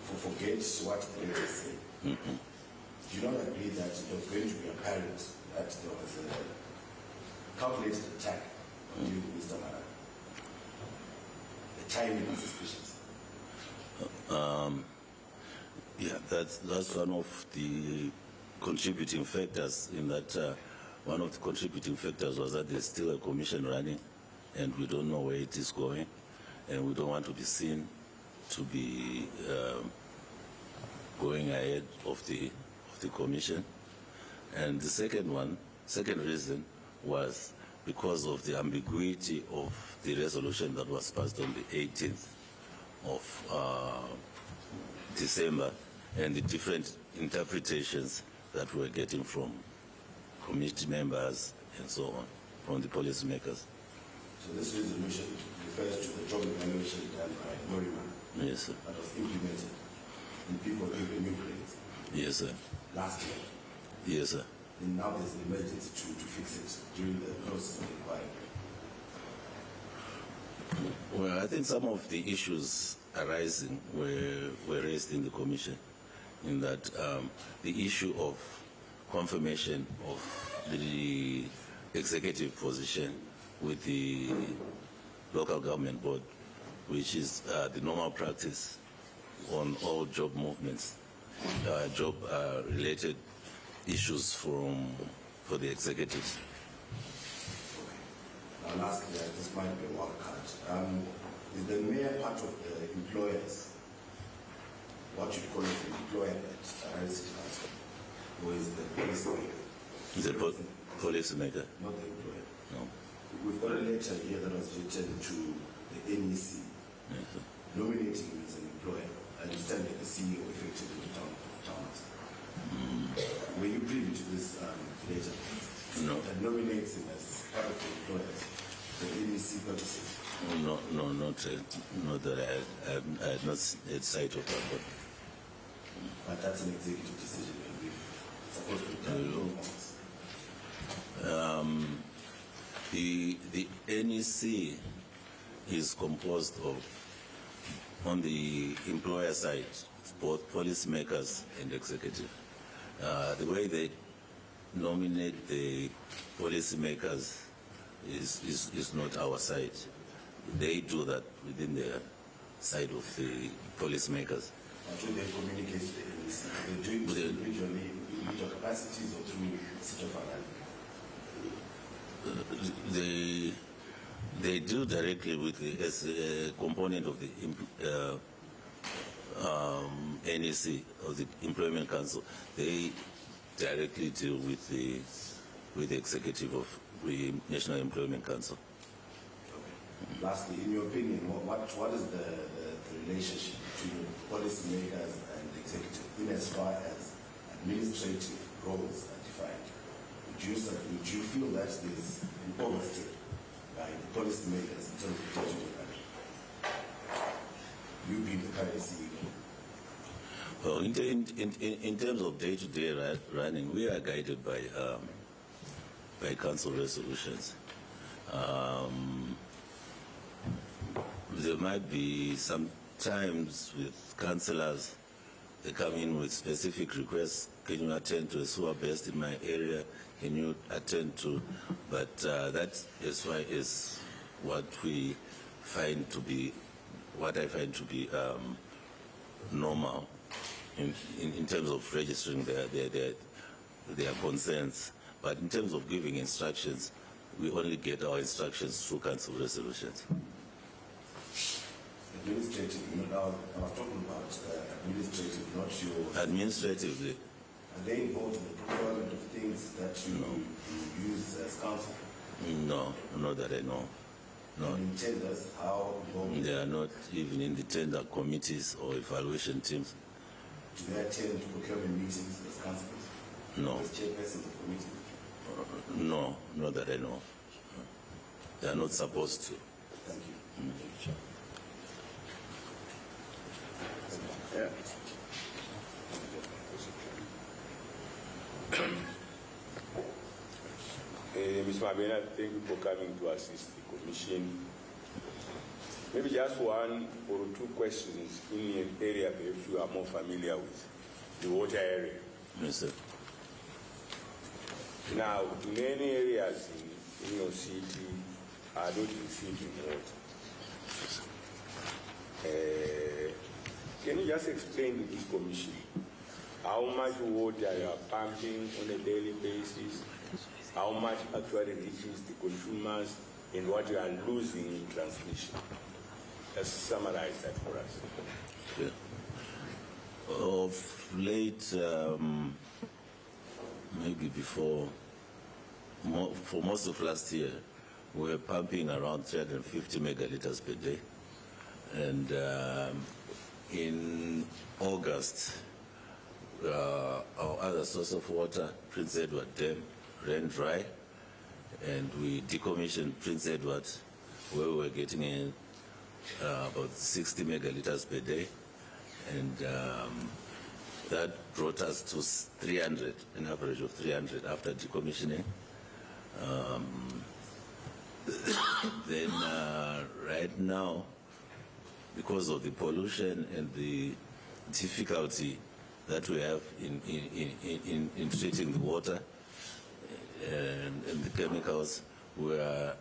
Forget what the letter said. Do you not agree that it was going to be apparent that there was a calculated attack on you, Mr. Mara? The timing is suspicious. Yeah, that's one of the contributing factors in that. One of the contributing factors was that there's still a commission running, and we don't know where it is going, and we don't want to be seen to be going ahead of the commission. And the second reason was because of the ambiguity of the resolution that was passed on the 18th of December, and the different interpretations that we were getting from committee members and so on, from the policymakers. So this resolution refers to the job evaluation done by Morima Yes, sir. that was implemented in people given new grades Yes, sir. last year. Yes, sir. And now there's an emergency to fix it during the process of inquiry. Well, I think some of the issues arising were raised in the commission, in that the issue of confirmation of the executive position with the local government board, which is the normal practice on all job movements, job related issues for the executives. Now lastly, this might be a wild card. Is the mayor part of the employers, what you call it, the employer at Harare City Council, or is the policymaker? Is the policymaker? Not the employer. No. We've got a letter here that was written to the NEC, Yes, sir. nominating him as an employer and standing the CEO effective in the town of Towns. Were you privy to this letter? No. That nominates him as part of the employers for NEC purposes. No, not that I had not had sight of that. But that's an executive decision and we're supposed to done The NEC is composed of, on the employer side, both policymakers and executive. The way they nominate the policymakers is not our side. They do that within the side of the policymakers. Until they communicate to the NEC. They're doing it individually, individual capacities or through the City of Harare. They do directly with the, as a component of the NEC, or the Employment Council. They directly deal with the executive of the National Employment Council. Lastly, in your opinion, what is the relationship between policymakers and the executive in as far as administrative roles are defined? Would you feel that there's an overstep by the policymakers in terms of day-to-day running? You being the current CEO. Well, in terms of day-to-day running, we are guided by council resolutions. There might be some times with councillors, they come in with specific requests. Can you attend to a sewer burst in my area? Can you attend to? But that as far as what we find to be, what I find to be normal in terms of registering their concerns. But in terms of giving instructions, we only get our instructions through council resolutions. Administrative, I was talking about administrative, not your... Administratively? Are they involved in the procurement of things that you use as council? No, not that I know. No. And in tenders, how involved? They are not even in the tender committees or evaluation teams. Do they attend procurement meetings as councillors? No. As chairpersons of committees? No, not that I know. They are not supposed to. Thank you. Yeah. Ms. Mabena, thank you for coming to assist the Commission. Maybe just one or two questions in an area perhaps you are more familiar with, the water area. Yes, sir. Now, many areas in your city are not receiving water. Can you just explain to this Commission how much water you are pumping on a daily basis, how much actually reaches the consumers, and what you are losing in transmission? Just summarize that for us. Yeah. Of late, maybe before, for most of last year, we were pumping around 350 megaliters per day. And in August, Our other source of water, Prince Edward Dam, ran dry, and we decommissioned Prince Edward, where we were getting in about 60 megaliters per day, and that brought us to 300, an average of 300 after decommissioning. Then right now, because of the pollution and the difficulty that we have in treating the water and the chemicals, we are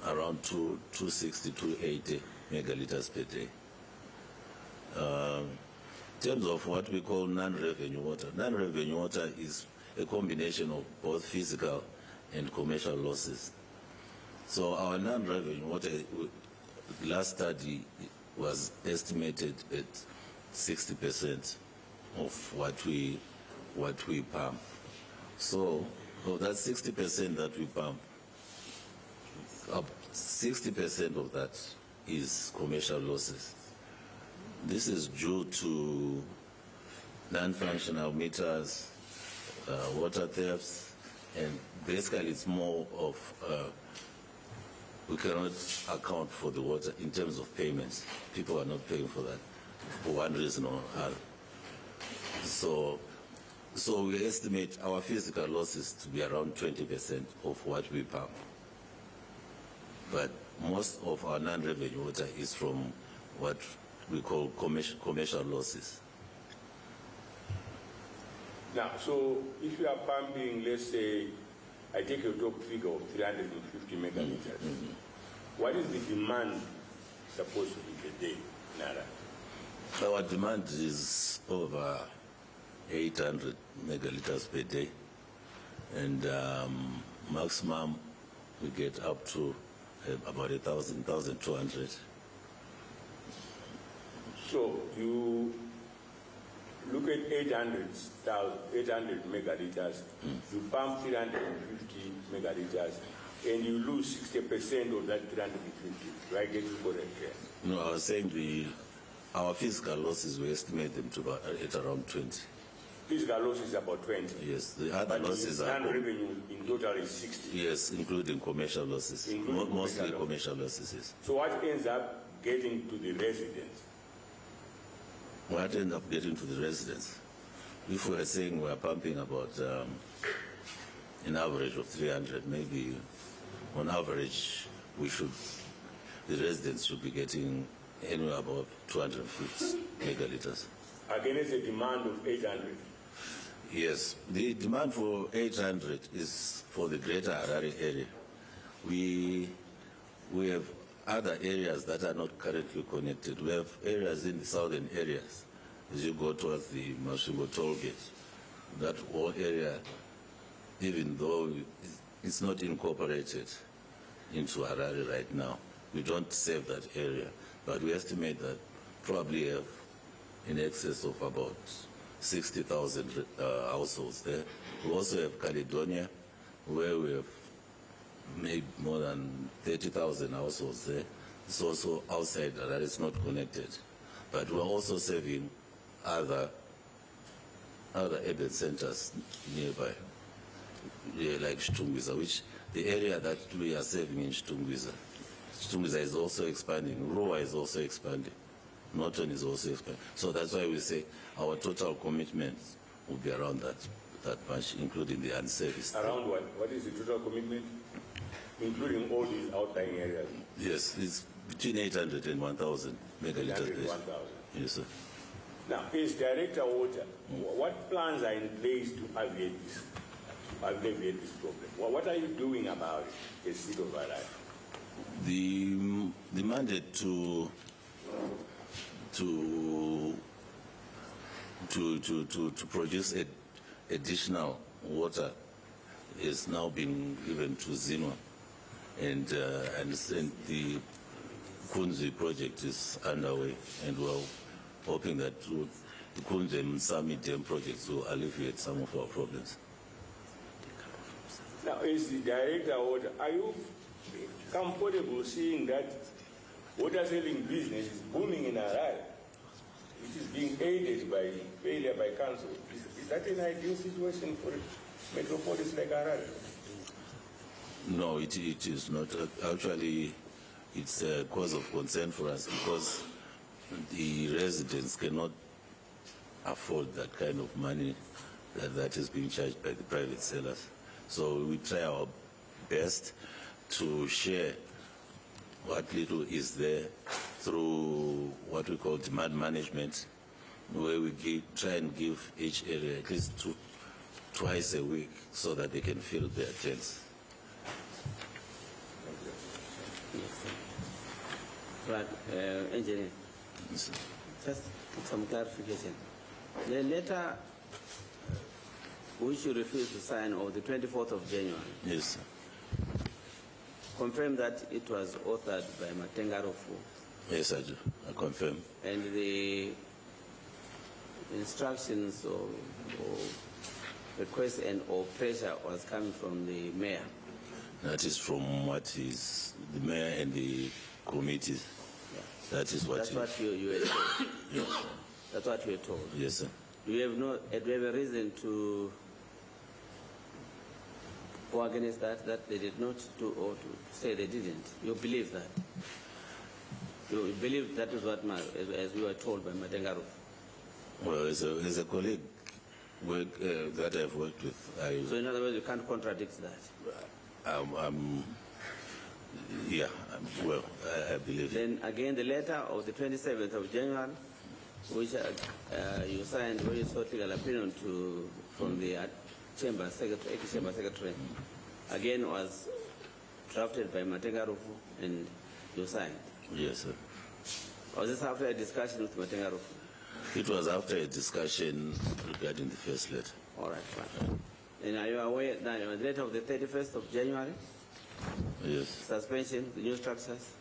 around 260, 280 megaliters per day. In terms of what we call non-revenue water is a combination of both physical and commercial losses. So our non-revenue water, last study was estimated at 60% of what we pump. So of that 60% that we pump, 60% of that is commercial losses. This is due to non-functional meters, water thefts, and basically it's more of we cannot account for the water in terms of payments. People are not paying for that for one reason or other. So we estimate our physical losses to be around 20% of what we pump. But most of our non-revenue water is from what we call commercial losses. Now, so if you are pumping, let's say, I take a top figure of 350 megaliters, what is the demand supposed to be per day, Nara? Our demand is over 800 megaliters per day, and maximum we get up to about 1,200. So you look at 800 megaliters, you pump 350 megaliters, and you lose 60% of that 350, right? Get you correct here? No, I was saying our physical losses, we estimate them to be at around 20. Physical loss is about 20. Yes, the other losses are... non-revenue in total is 60. Yes, including commercial losses. Mostly commercial losses, yes. So what ends up getting to the residents? What ends up getting to the residents? If we are saying we are pumping about an average of 300, maybe on average the residents should be getting anywhere above 250 megaliters. Against a demand of 800? Yes, the demand for 800 is for the greater Harare area. We have other areas that are not currently connected. We have areas in the southern areas. As you go towards the Mashugo toll gate, that whole area, even though it's not incorporated into Harare right now, we don't save that area. But we estimate that probably have in excess of about 60,000 households there. We also have Caledonia, where we have maybe more than 30,000 households there. It's also outside that it's not connected. But we're also serving other urban centers nearby, like Shtungwiza, which the area that we are serving in Shtungwiza is also expanding. Ruwa is also expanding. Norton is also expanding. So that's why we say our total commitment will be around that much, including the unserviced. Around what? What is the total commitment? Including all these outlying areas? Yes, it's between 800 and 1,000 megaliters. 1,000. Yes, sir. Now, as Director Water, what plans are in place to alleviate this problem? What are you doing about it as City of Harare? The mandate to produce additional water is now being given to Zinwa, and the Kunzi project is underway, and we're hoping that the Kunzi and Sami Dam projects will alleviate some of our problems. Now, as the Director of Water, are you comfortable seeing that water selling business is booming in Harare? it is being aided by failure by council. Is that an ideal situation for a metropolis like Harare? No, it is not. Actually, it's a cause of concern for us because the residents cannot afford that kind of money that is being charged by the private sellers. So we try our best to share what little is there through what we call demand management, where we try and give each area at least twice a week so that they can fill their tents. Right, engineer, Yes, just some clarification. The letter which you refused to sign on the 24th of January, yes, sir. confirm that it was authored by Matengarofu, Yes, I do. I confirm. and the instructions or request and or pressure was coming from the mayor. That is from what is the mayor and the committees. That is what. That's what you were told. Yes, That's what you were told. yes, sir. Do you have a reason to go against that they did not do or to say they didn't? You believe that? You believe that is what, as we were told by Matengarofu? Well, as a colleague that I've worked with, So in other words, you can't contradict that? I believe it. Then again, the letter of the 27th of January, which you signed, where you sought legal opinion from the chamber secretary, again was drafted by Matengarofu and you signed. Yes, sir. Was this after a discussion with Matengarofu? It was after a discussion regarding the first letter. All right, fine. And are you aware that the letter of the 31st of January, Yes. suspension, the new structures,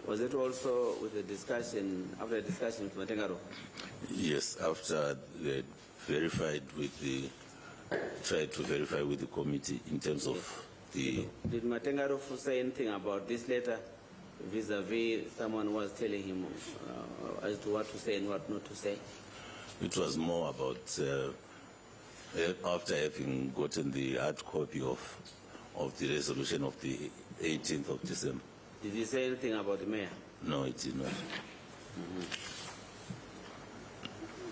was it also with a discussion, after a discussion with Matengarofu? Yes, after they verified tried to verify with the committee in terms of the. Did Matengarofu say anything about this letter vis-a-vis someone was telling him as to what to say and what not to say? It was more about after having gotten the hard copy of the resolution of the 18th of December. Did he say anything about the mayor? No, it did not.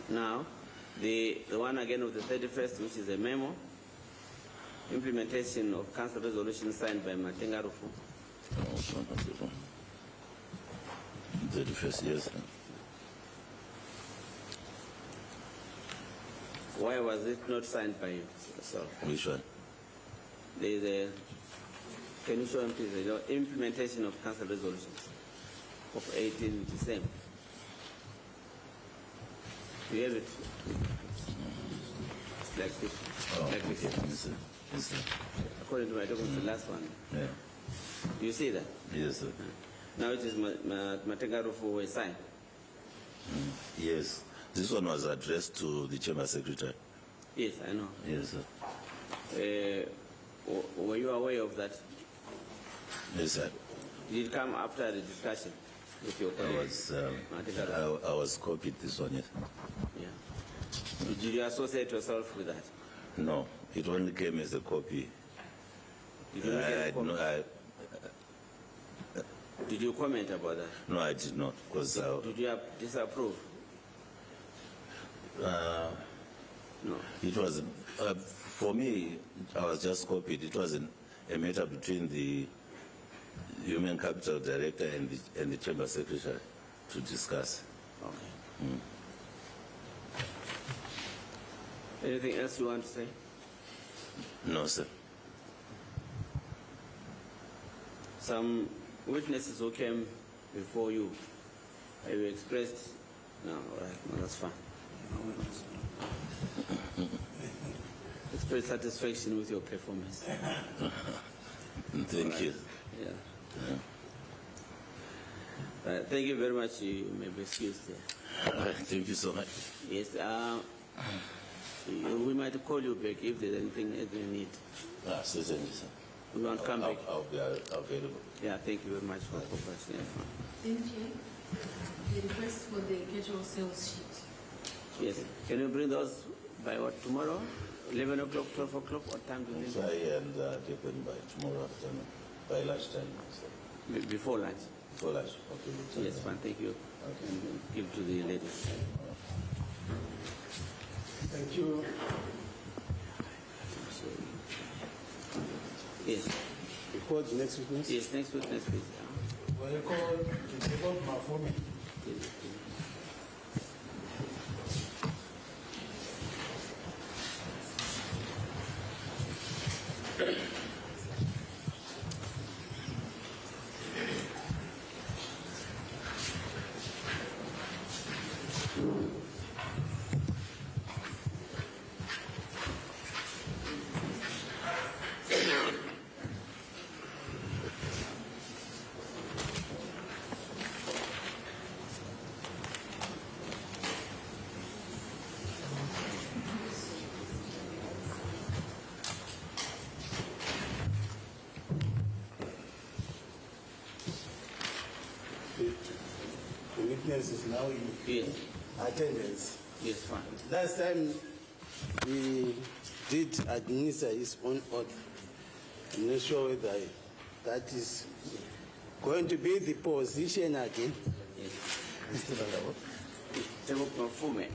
Now, the one again of the 31st, which is a memo, implementation of council resolution signed by Matengarofu. 31st, yes. Why was it not signed by yourself? Which one? Can you show him please the implementation of council resolutions of 18 December? You have it? It's like this. Like this. Yes, sir. Yes, sir. According to my documents, the last one. Yeah. Do you see that? Yes, sir. Now it is Matengarofu who will sign. Yes. This one was addressed to the chamber secretary. Yes, I know. Yes, sir. Were you aware of that? Yes, sir. Did it come after the discussion with your colleagues? I was copied this one, yes. Yeah. Did you associate yourself with that? No, it only came as a copy. Did you, did you comment about that? No, I did not, because Did you disapprove? No. it was, for me, I was just copied. It was a matter between the Human Capital Director and the Chamber Secretary to discuss. Okay. Anything else you want to say? No, sir. Some witnesses who came before you, have you expressed? No, all right, no, that's fine. Express satisfaction with your performance. Thank you. Yeah. Thank you very much. You may be excused there. Thank you so much. Yes. We might call you back if there's anything else you need. Certainly, sir. We want to come back. I'll be available. Yeah, thank you very much for the cooperation. Thank you. The request for the casual sales sheet. Yes. Can you bring those by what, tomorrow? 11 o'clock, 12 o'clock, what time do you need? Try and get them by tomorrow afternoon, by lunchtime. So. Before lunch? Before lunch, okay. Yes, fine, thank you. Okay. And give to the ladies. Thank you. Yes. We call the next witness. Yes, next witness, please. We call Jacob Mafume. Yes. The witness is now in Yes. attendance. Yes, fine. Last time we did administer his own oath. I'm not sure whether that is going to be the position again. Yes. Jacob Mafume.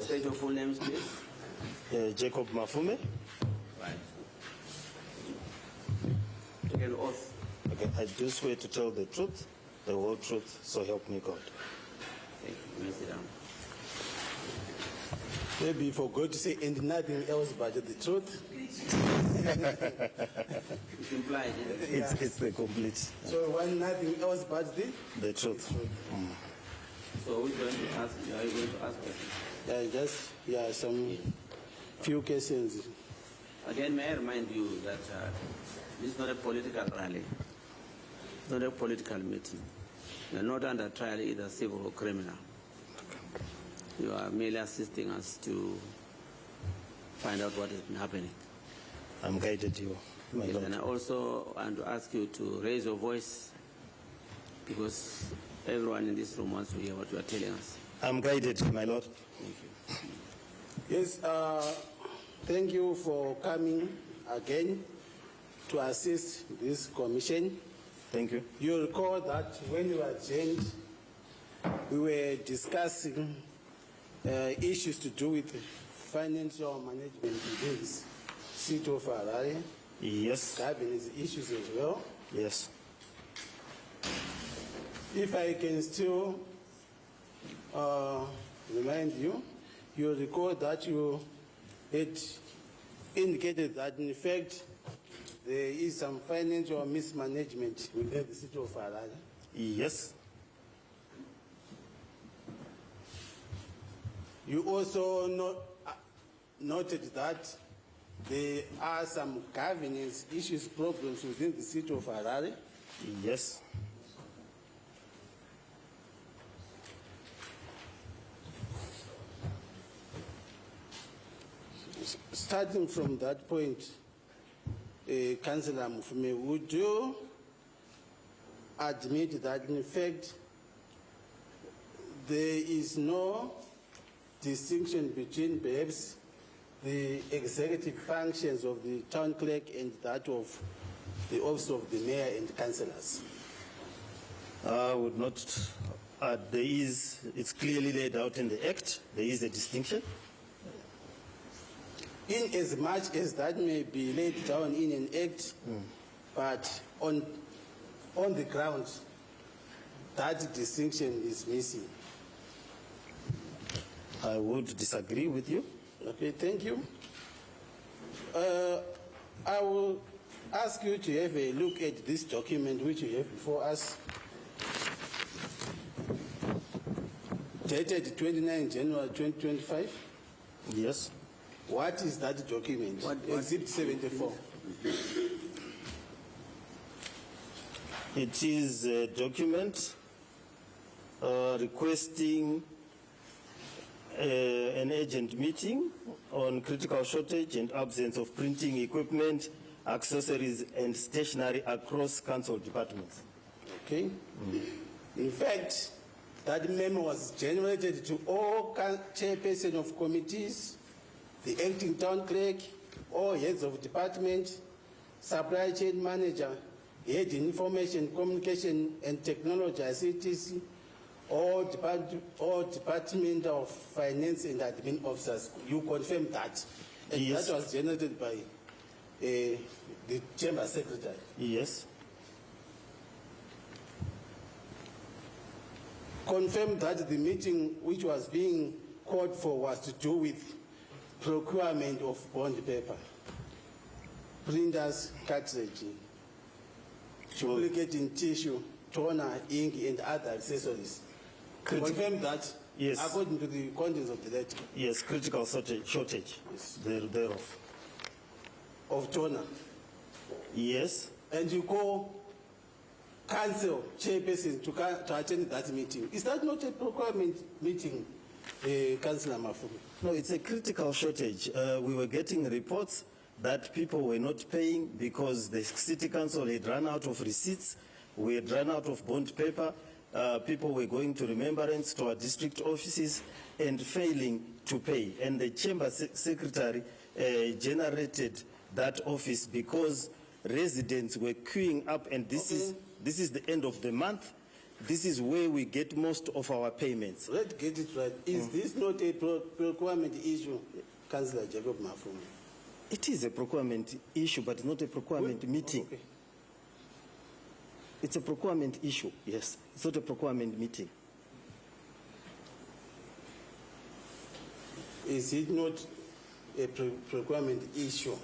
State your full names, please. Jacob Mafume. Right. Take an oath. Okay, I do swear to tell the truth, the whole truth, so help me God. Thank you. You may sit down. Maybe you forgot to say and nothing else but the truth. It's implied. It's the complete, So one nothing else but the truth. So we're going to ask, are you going to ask questions? some few questions. Again, may I remind you that this is not a political rally. It's not a political meeting. You're not under trial, either civil or criminal. You are merely assisting us to find out what has been happening. I'm guided you, my Yes, Lord. and I also want to ask you to raise your voice because everyone in this room wants to hear what you are telling us. I'm guided, my Lord. Thank you. Yes, thank you for coming again to assist this commission. Thank you. You recall that when you adjourned, we were discussing issues to do with financial management within the city of Harare, Yes, governance issues as well. yes. If I can still remind you, you recall that you had indicated that in fact there is some financial mismanagement within the city of Harare. Yes, You also noted that there are some governance issues, problems within the city of Harare. yes. Starting from that point, Councillor Mafume, would you admit that in fact there is no distinction between perhaps the executive functions of the town clerk and that of the office of the mayor and councillors? I would not, it's clearly laid out in the Act, there is a distinction. In as much as that may be laid down in an act, but on the ground, that distinction is missing. I would disagree with you. Okay, thank you. I will ask you to have a look at this document which you have before us, dated 29 January 2025. Yes. What is that document? Exhibit 74. It is a document requesting an urgent meeting on critical shortage and absence of printing equipment, accessories, and stationery across council departments. Okay? In fact, That memo was generated to all chairperson of committees, the acting town clerk, all heads of department, supply chain manager, head information, communication and technology, ICTC, all department of finance and admin officers. You confirm that? And Yes. that was generated by the chamber secretary. Yes. Confirm that the meeting which was being called for was to do with procurement of bond paper, printers, cartridge, duplicating tissue, toner, ink, and other accessories. Confirm that Yes. according to the contents of the letter Yes, critical shortage Yes. thereof. of toner. Yes. And you call council chairperson to attend that meeting. Is that not a procurement meeting, Councillor Mafumi? No, it's a critical shortage. We were getting reports that people were not paying because the city council had run out of receipts, we had run out of bond paper, people were going to remembrance to our district offices and failing to pay. And the chamber secretary generated that office because residents were queuing up, and this is the end of the month. This is where we get most of our payments. Let's get it right. Is this not a procurement issue, Councillor Jacob Mafumi? It is a procurement issue, but not a procurement meeting. Okay. It's a procurement issue, yes. It's not a procurement meeting. Is it not a procurement issue?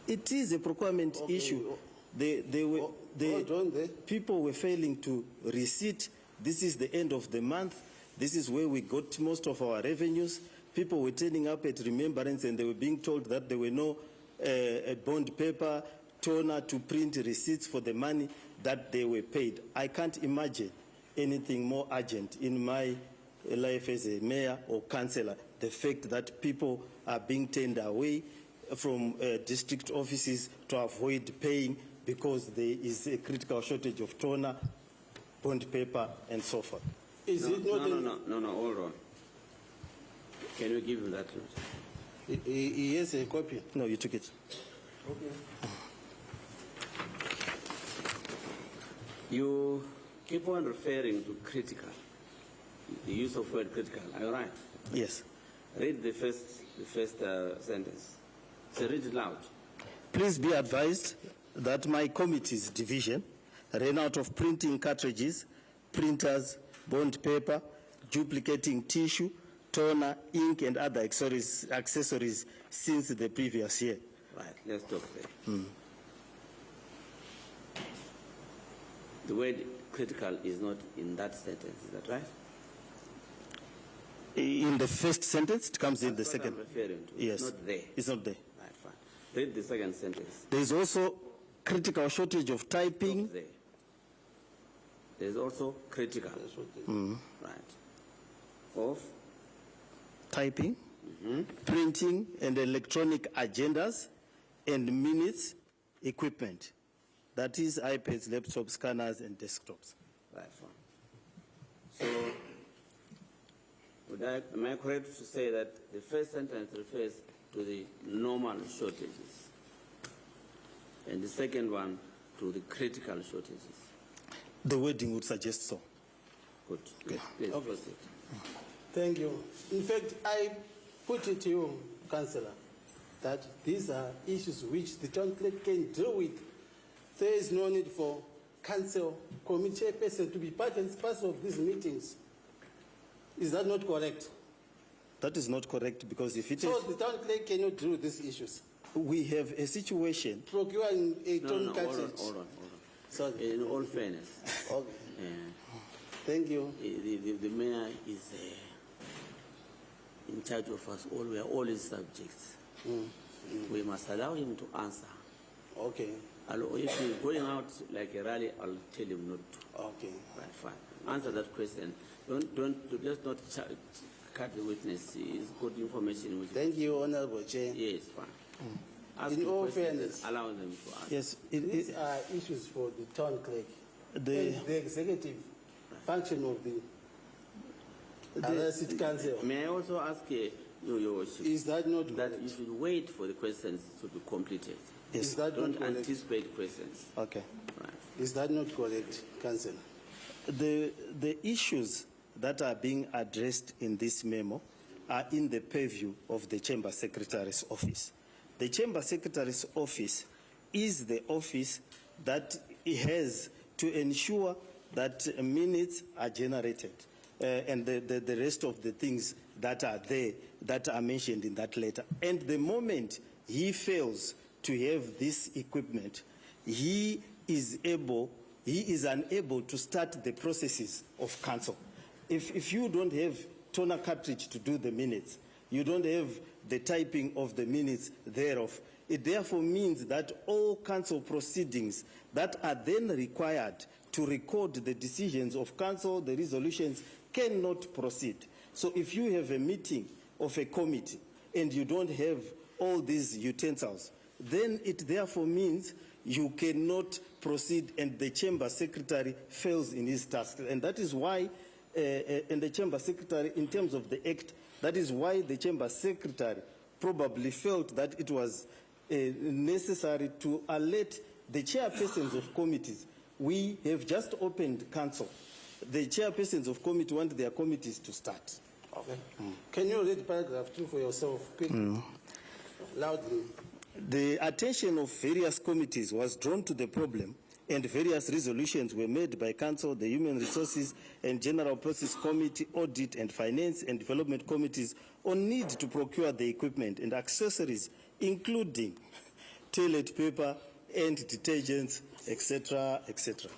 It is a procurement issue. Hold on there. People were failing to receipt. This is the end of the month. This is where we got most of our revenues. People were turning up at remembrance and they were being told that there were no bond paper, toner to print receipts for the money that they were paid. I can't imagine anything more urgent in my life as a mayor or councillor, the fact that people are being turned away from district offices to avoid paying because there is a critical shortage of toner, bond paper, and so forth. Is it not No, hold on. Can you give him that note? He has a copy. No, you took it. Okay. You keep on referring to critical, the use of word critical. Are you right? Yes. Read the first sentence. So read it loud. Please be advised that my committee's division ran out of printing cartridges, printers, bond paper, duplicating tissue, toner, ink, and other accessories since the previous year. Right, let's talk there. The word critical is not in that sentence, is that right? In the first sentence, it comes in the That's what second. I'm referring to. Yes. It's not there. It's not there. Right, fine. Read the second sentence. There is also critical shortage of typing. Stop there. There's also critical. Right. Of Typing, printing and electronic agendas and minutes equipment. That is iPads, laptops, scanners, and desktops. right, fine. So am I correct to say that the first sentence refers to the normal shortages and the second one to the critical shortages? The wording would suggest so. Good. Please proceed. Thank you. In fact, I put it to you, Councillor, that these are issues which the town clerk can deal with. There is no need for council committee person to be part and parcel of these meetings. Is that not correct? That is not correct because if it So is, the town clerk cannot deal with these issues. we have a situation. Procuring a town No, cartridge. hold on. Sorry. In all fairness, Okay. Thank you. the mayor is in charge of us all. We are all his subjects. We must allow him to answer. Okay. If he's going out like a rally, I'll tell him not to. Okay. Right, fine. Answer that question. Just not cut the witness. It's good information. Thank you, Honorable Chair. Yes, fine. Ask In the all questions, fairness, allow them to answer. Yes, These are issues for the town clerk. The- And the executive function of the Harare City Council. May I also ask your worship, Is that not that correct? you should wait for the questions to be completed. Yes. Is that Don't not correct? anticipate questions. Okay. Right. Is that not correct, Councillor? The issues that are being addressed in this memo are in the purview of the Chamber Secretary's office. The Chamber Secretary's office is the office that has to ensure that minutes are generated and the rest of the things that are there that are mentioned in that letter. And the moment he fails to have this equipment, he is unable to start the processes of council. If you don't have toner cartridge to do the minutes, you don't have the typing of the minutes thereof, it therefore means that all council proceedings that are then required to record the decisions of council, the resolutions, cannot proceed. So if you have a meeting of a committee and you don't have all these utensils, then it therefore means you cannot proceed and the Chamber Secretary fails in his task. And that is why, and the Chamber Secretary, in terms of the Act, that is why the Chamber Secretary probably felt that it was necessary to alert the chairpersons of committees. We have just opened council. The chairpersons of committee want their committees to start. Okay. Can you read paragraph 2 for yourself, quickly? Loudly. The attention of various committees was drawn to the problem and various resolutions were made by Council, the Human Resources and General Process Committee, Audit and Finance and Development Committees on need to procure the equipment and accessories, including toilet paper and detergents, etc., etc.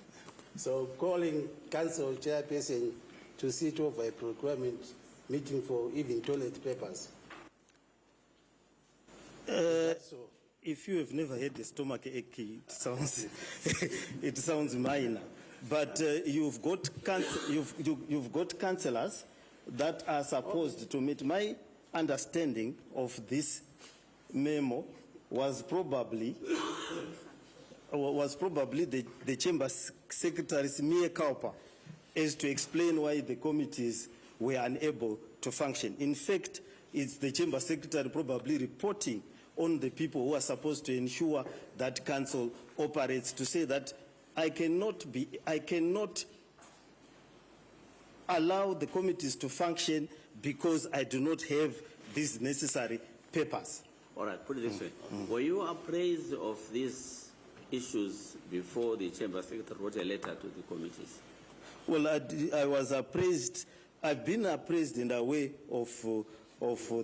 So calling council chairperson to sit over a procurement meeting for even toilet papers. So, if you have never had a stomach ache, it sounds it sounds minor. But you've got you've got councillors that are supposed to meet. My understanding of this memo was probably the Chamber Secretary's mere culpa as to explain why the committees were unable to function. In fact, it's the Chamber Secretary probably reporting on the people who are supposed to ensure that council operates, to say that I cannot allow the committees to function because I do not have these necessary papers. All right, put it this way. Were you appraised of these issues before the Chamber Secretary wrote a letter to the committees? Well, I was appraised. I've been appraised in a way of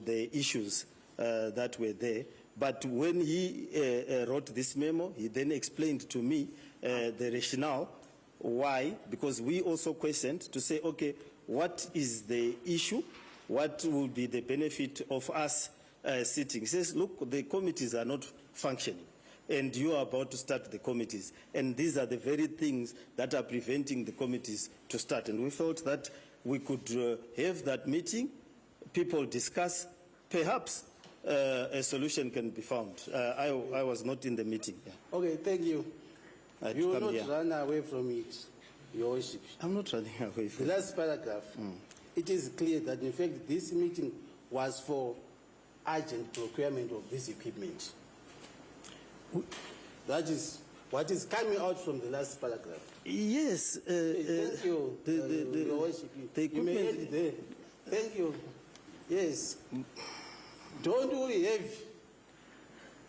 the issues that were there. But when he wrote this memo, he then explained to me the rationale why, because we also questioned to say, okay, what is the issue? What will be the benefit of us sitting? He says, look, the committees are not functioning, and you are about to start the committees. And these are the very things that are preventing the committees to start. And we felt that we could have that meeting, people discuss, perhaps a solution can be found. I was not in the meeting. Yeah. Okay, thank you. You will not run away from it, Your Worship. I'm not running away from it. The last paragraph. It is clear that, in fact, this meeting was for urgent procurement of this equipment. That is what is coming out from the last paragraph. Yes. Thank you, Your Worship. You may end there. Thank you. Yes. Don't we have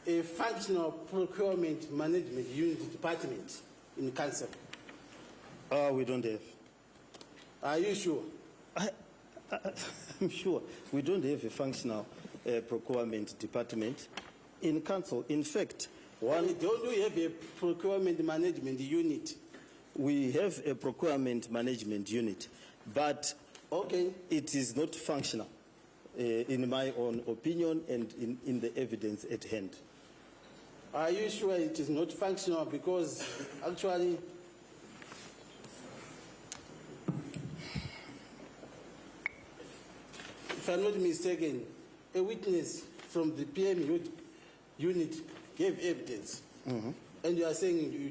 a functional procurement management unit department in council? We don't have. Are you sure? I'm sure. We don't have a functional procurement department in council. In fact, don't we have a procurement management unit? We have a procurement management unit, but okay, it is not functional. In my own opinion and in the evidence at hand. Are you sure it is not functional? Because actually, if I'm not mistaken, a witness from the PM unit gave evidence. And you are saying you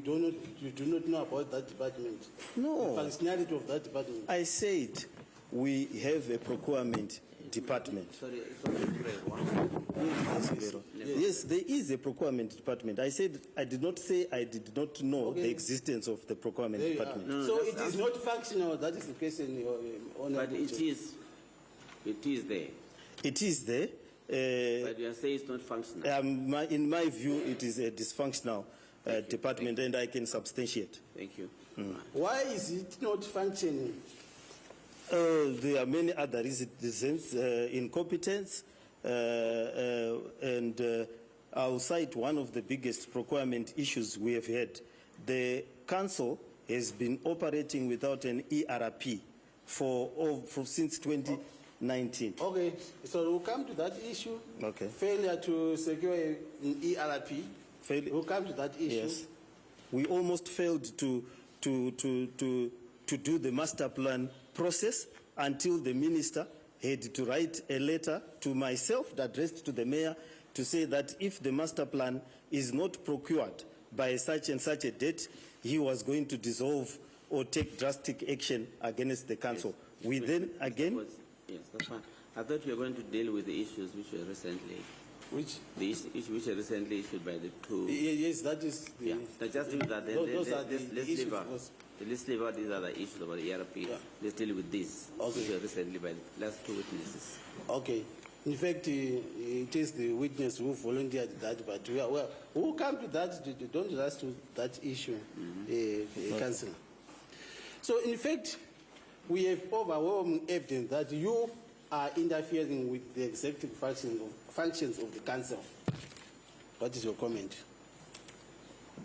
do not know about that department? No. The functionality of that department? I said we have a procurement department. Sorry, Yes, there is a procurement department. I said, I did not say I did not know the existence of the procurement There you are. department. No, So that's it is not functional, that is the question. but it is there. It is there. But you are saying it's not functional. In my view, it is a dysfunctional department, and I can substantiate. Thank you. Why is it not functioning? There are many other reasons, incompetence, and I'll cite one of the biggest procurement issues we have had. The council has been operating without an ERP since 2019. Okay, so we'll come to that issue. Okay. Failure to secure an ERP. We'll come to that issue. Yes. We almost failed to do the master plan process until the minister had to write a letter to myself addressed to the mayor to say that if the master plan is not procured by such and such a date, he was going to dissolve or take drastic action against the council. Yes. We then again... Yes, that's fine. I thought you were going to deal with the issues which were recently... Which? The issues which were recently issued by the two... Yes, that is the... Yeah, just do that. Then Those are the let's issues. leave out these other issues about the ERP. Yeah. Let's deal with this, Okay. which were recently by the last two witnesses. Okay. In fact, it is the witness who volunteered that, but we'll come to that. Don't rush to that issue, Councillor. So, in fact, we have overwhelming evidence that you are interfering with the executive functions of the council. What is your comment?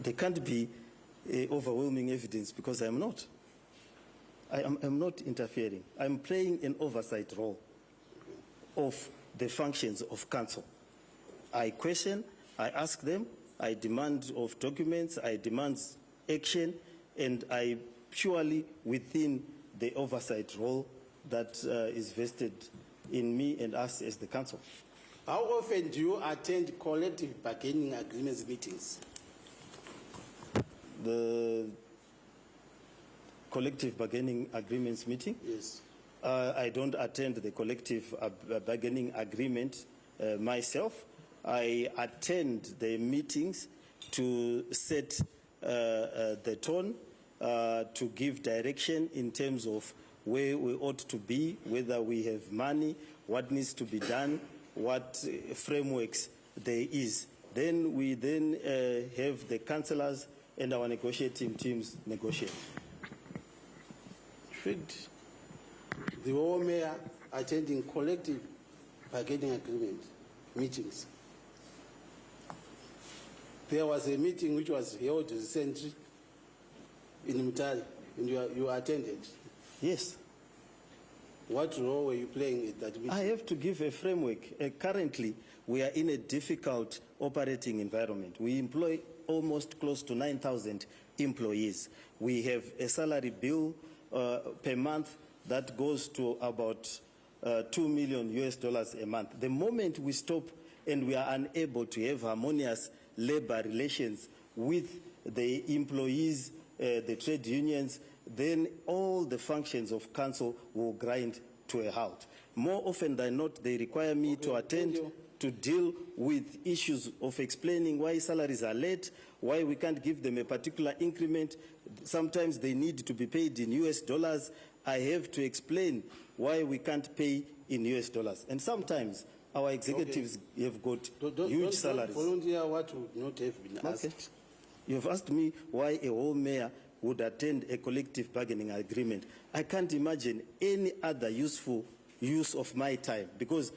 There can't be overwhelming evidence because I am not. I am not interfering. I'm playing an oversight role of the functions of council. I question, I ask them, I demand of documents, I demand action, and I purely within the oversight role that is vested in me and us as the council. How often do you attend collective bargaining agreements meetings? The collective bargaining agreements meeting? Yes. I don't attend the collective bargaining agreement myself. I attend the meetings to set the tone, to give direction in terms of where we ought to be, whether we have money, what needs to be done, what frameworks there is. Then we have the councillors and our negotiating teams negotiate. Should the whole mayor attending collective bargaining agreement meetings? There was a meeting which was held recently in Mutari, and you attended. Yes. What role were you playing at that meeting? I have to give a framework. Currently, we are in a difficult operating environment. We employ almost close to 9,000 employees. We have a salary bill per month that goes to about $2 million a month. The moment we stop and we are unable to have harmonious labor relations with the employees, the trade unions, then all the functions of council will grind to a halt. More often than not, they require me to attend to deal with issues of explaining why salaries are late, why we can't give them a particular increment. Sometimes they need to be paid in US dollars. I have to explain why we can't pay in US dollars. And sometimes our executives have got huge salaries. Don't volunteer what would not have been asked. Okay. You've asked me why a whole mayor would attend a collective bargaining agreement. I can't imagine any other useful use of my time, because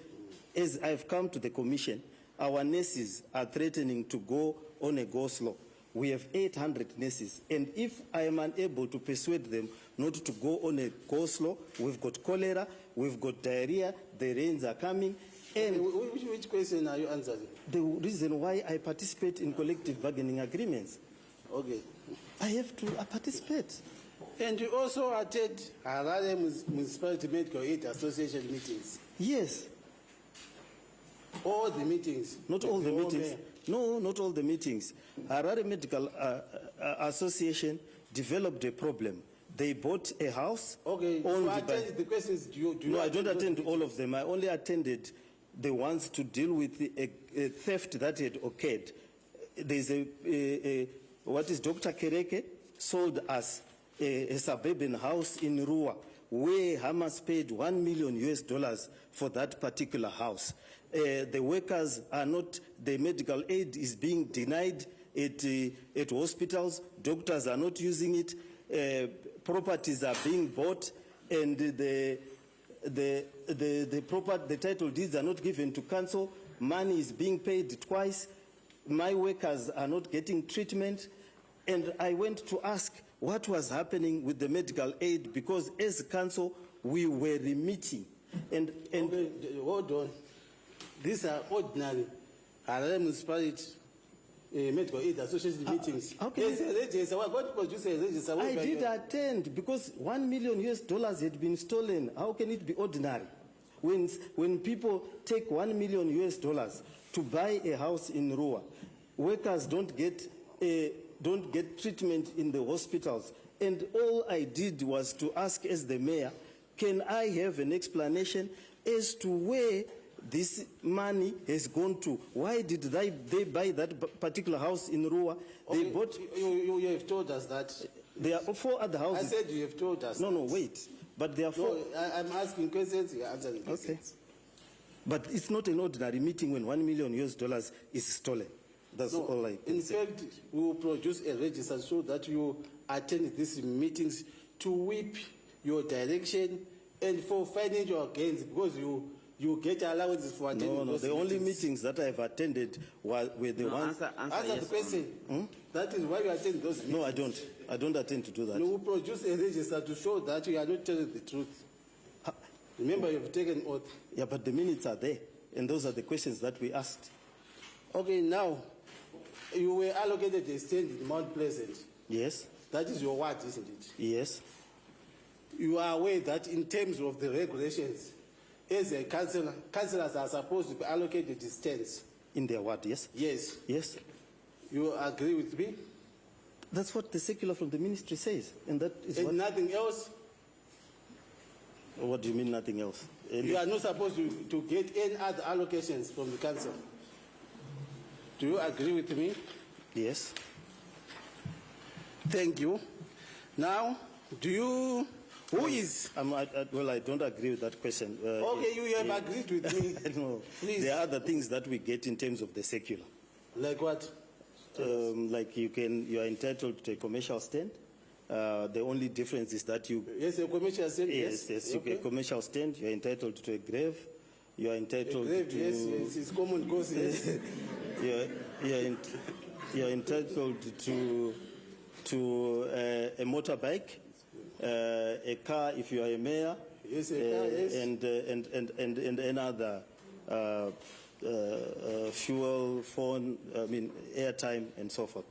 as I've come to the commission, our nurses are threatening to go on a go-slow. We have 800 nurses, and if I am unable to persuade them not to go on a go-slow, we've got cholera, we've got diarrhea, the rains are coming. And which question are you answering? The reason why I participate in collective bargaining agreements. Okay. I have to participate. And you also attend Harare Municipality Medical Aid Association meetings? Yes. All the meetings? Not all the meetings. No, not all the meetings. Harare Medical Association developed a problem. They bought a house. Okay, you owned by- attend the questions. Do you No, I don't those attend all meetings? of them. I only attended the ones to deal with a theft that had occurred. There's what is Dr. Kereke sold us a suburban house in Rua, where Hamas paid $1 million for that particular house. The workers are not, the medical aid is being denied at hospitals. Doctors are not using it. Properties are being bought, and the title deeds are not given to council. Money is being paid twice. My workers are not getting treatment. And I went to ask what was happening with the medical aid, because as council, we were remitting. And Okay, hold on. These are ordinary Harare municipality medical aid association meetings. okay. There's a register. What produce a register? I did attend, because $1 million had been stolen. How can it be ordinary? When people take $1 million to buy a house in Rua, workers don't get treatment in the hospitals. And all I did was to ask, as the mayor, can I have an explanation as to where this money has gone to? Why did they buy that particular house in Rua? Okay, They bought. You have told us that. There are 4 other I houses. said you have told us. No, wait. But there are 4. No, I'm asking questions. You're answering questions. Okay. But it's not an ordinary meeting when $1 million is stolen. That's No, all I can in say. fact, we will produce a register so that you attend these meetings to whip your direction and for financial gains, because you get allowances for attending No, those the only meetings that I've attended were the ones. Answer yes the question. That is why you attend those meetings. No, I don't. I don't attend to do that. You will produce a register to show that you are not telling the truth. Remember, you have taken oath. Yeah, but the minutes are there, and those are the questions that we asked. Okay, now, you were allocated a stand in Mount Pleasant. Yes, That is your ward, isn't it? yes, You are aware that in terms of the regulations, as a councillor, councillors are supposed to be allocated stands. in their ward, yes. Yes. Yes. You agree with me? That's what the circular from the ministry says, and that is And what. nothing else? What do you mean, nothing else? You are not supposed to get any other allocations from the council. Do you agree with me? Yes. Thank you. Now, who is? Well, I don't agree with that question. Okay, you have agreed with me. No, Please. there are other things that we get in terms of the circular. Like what? Like you are entitled to a commercial stand. The only difference is that you. Yes, a commercial stand. Yes, you get a commercial stand. You are entitled to a grave. You are entitled Grave, to. yes, it's common cause. Yes. You are entitled to a motorbike, a car if you are a mayor. Yes, a car, yes. And another fuel, phone, airtime, and so forth,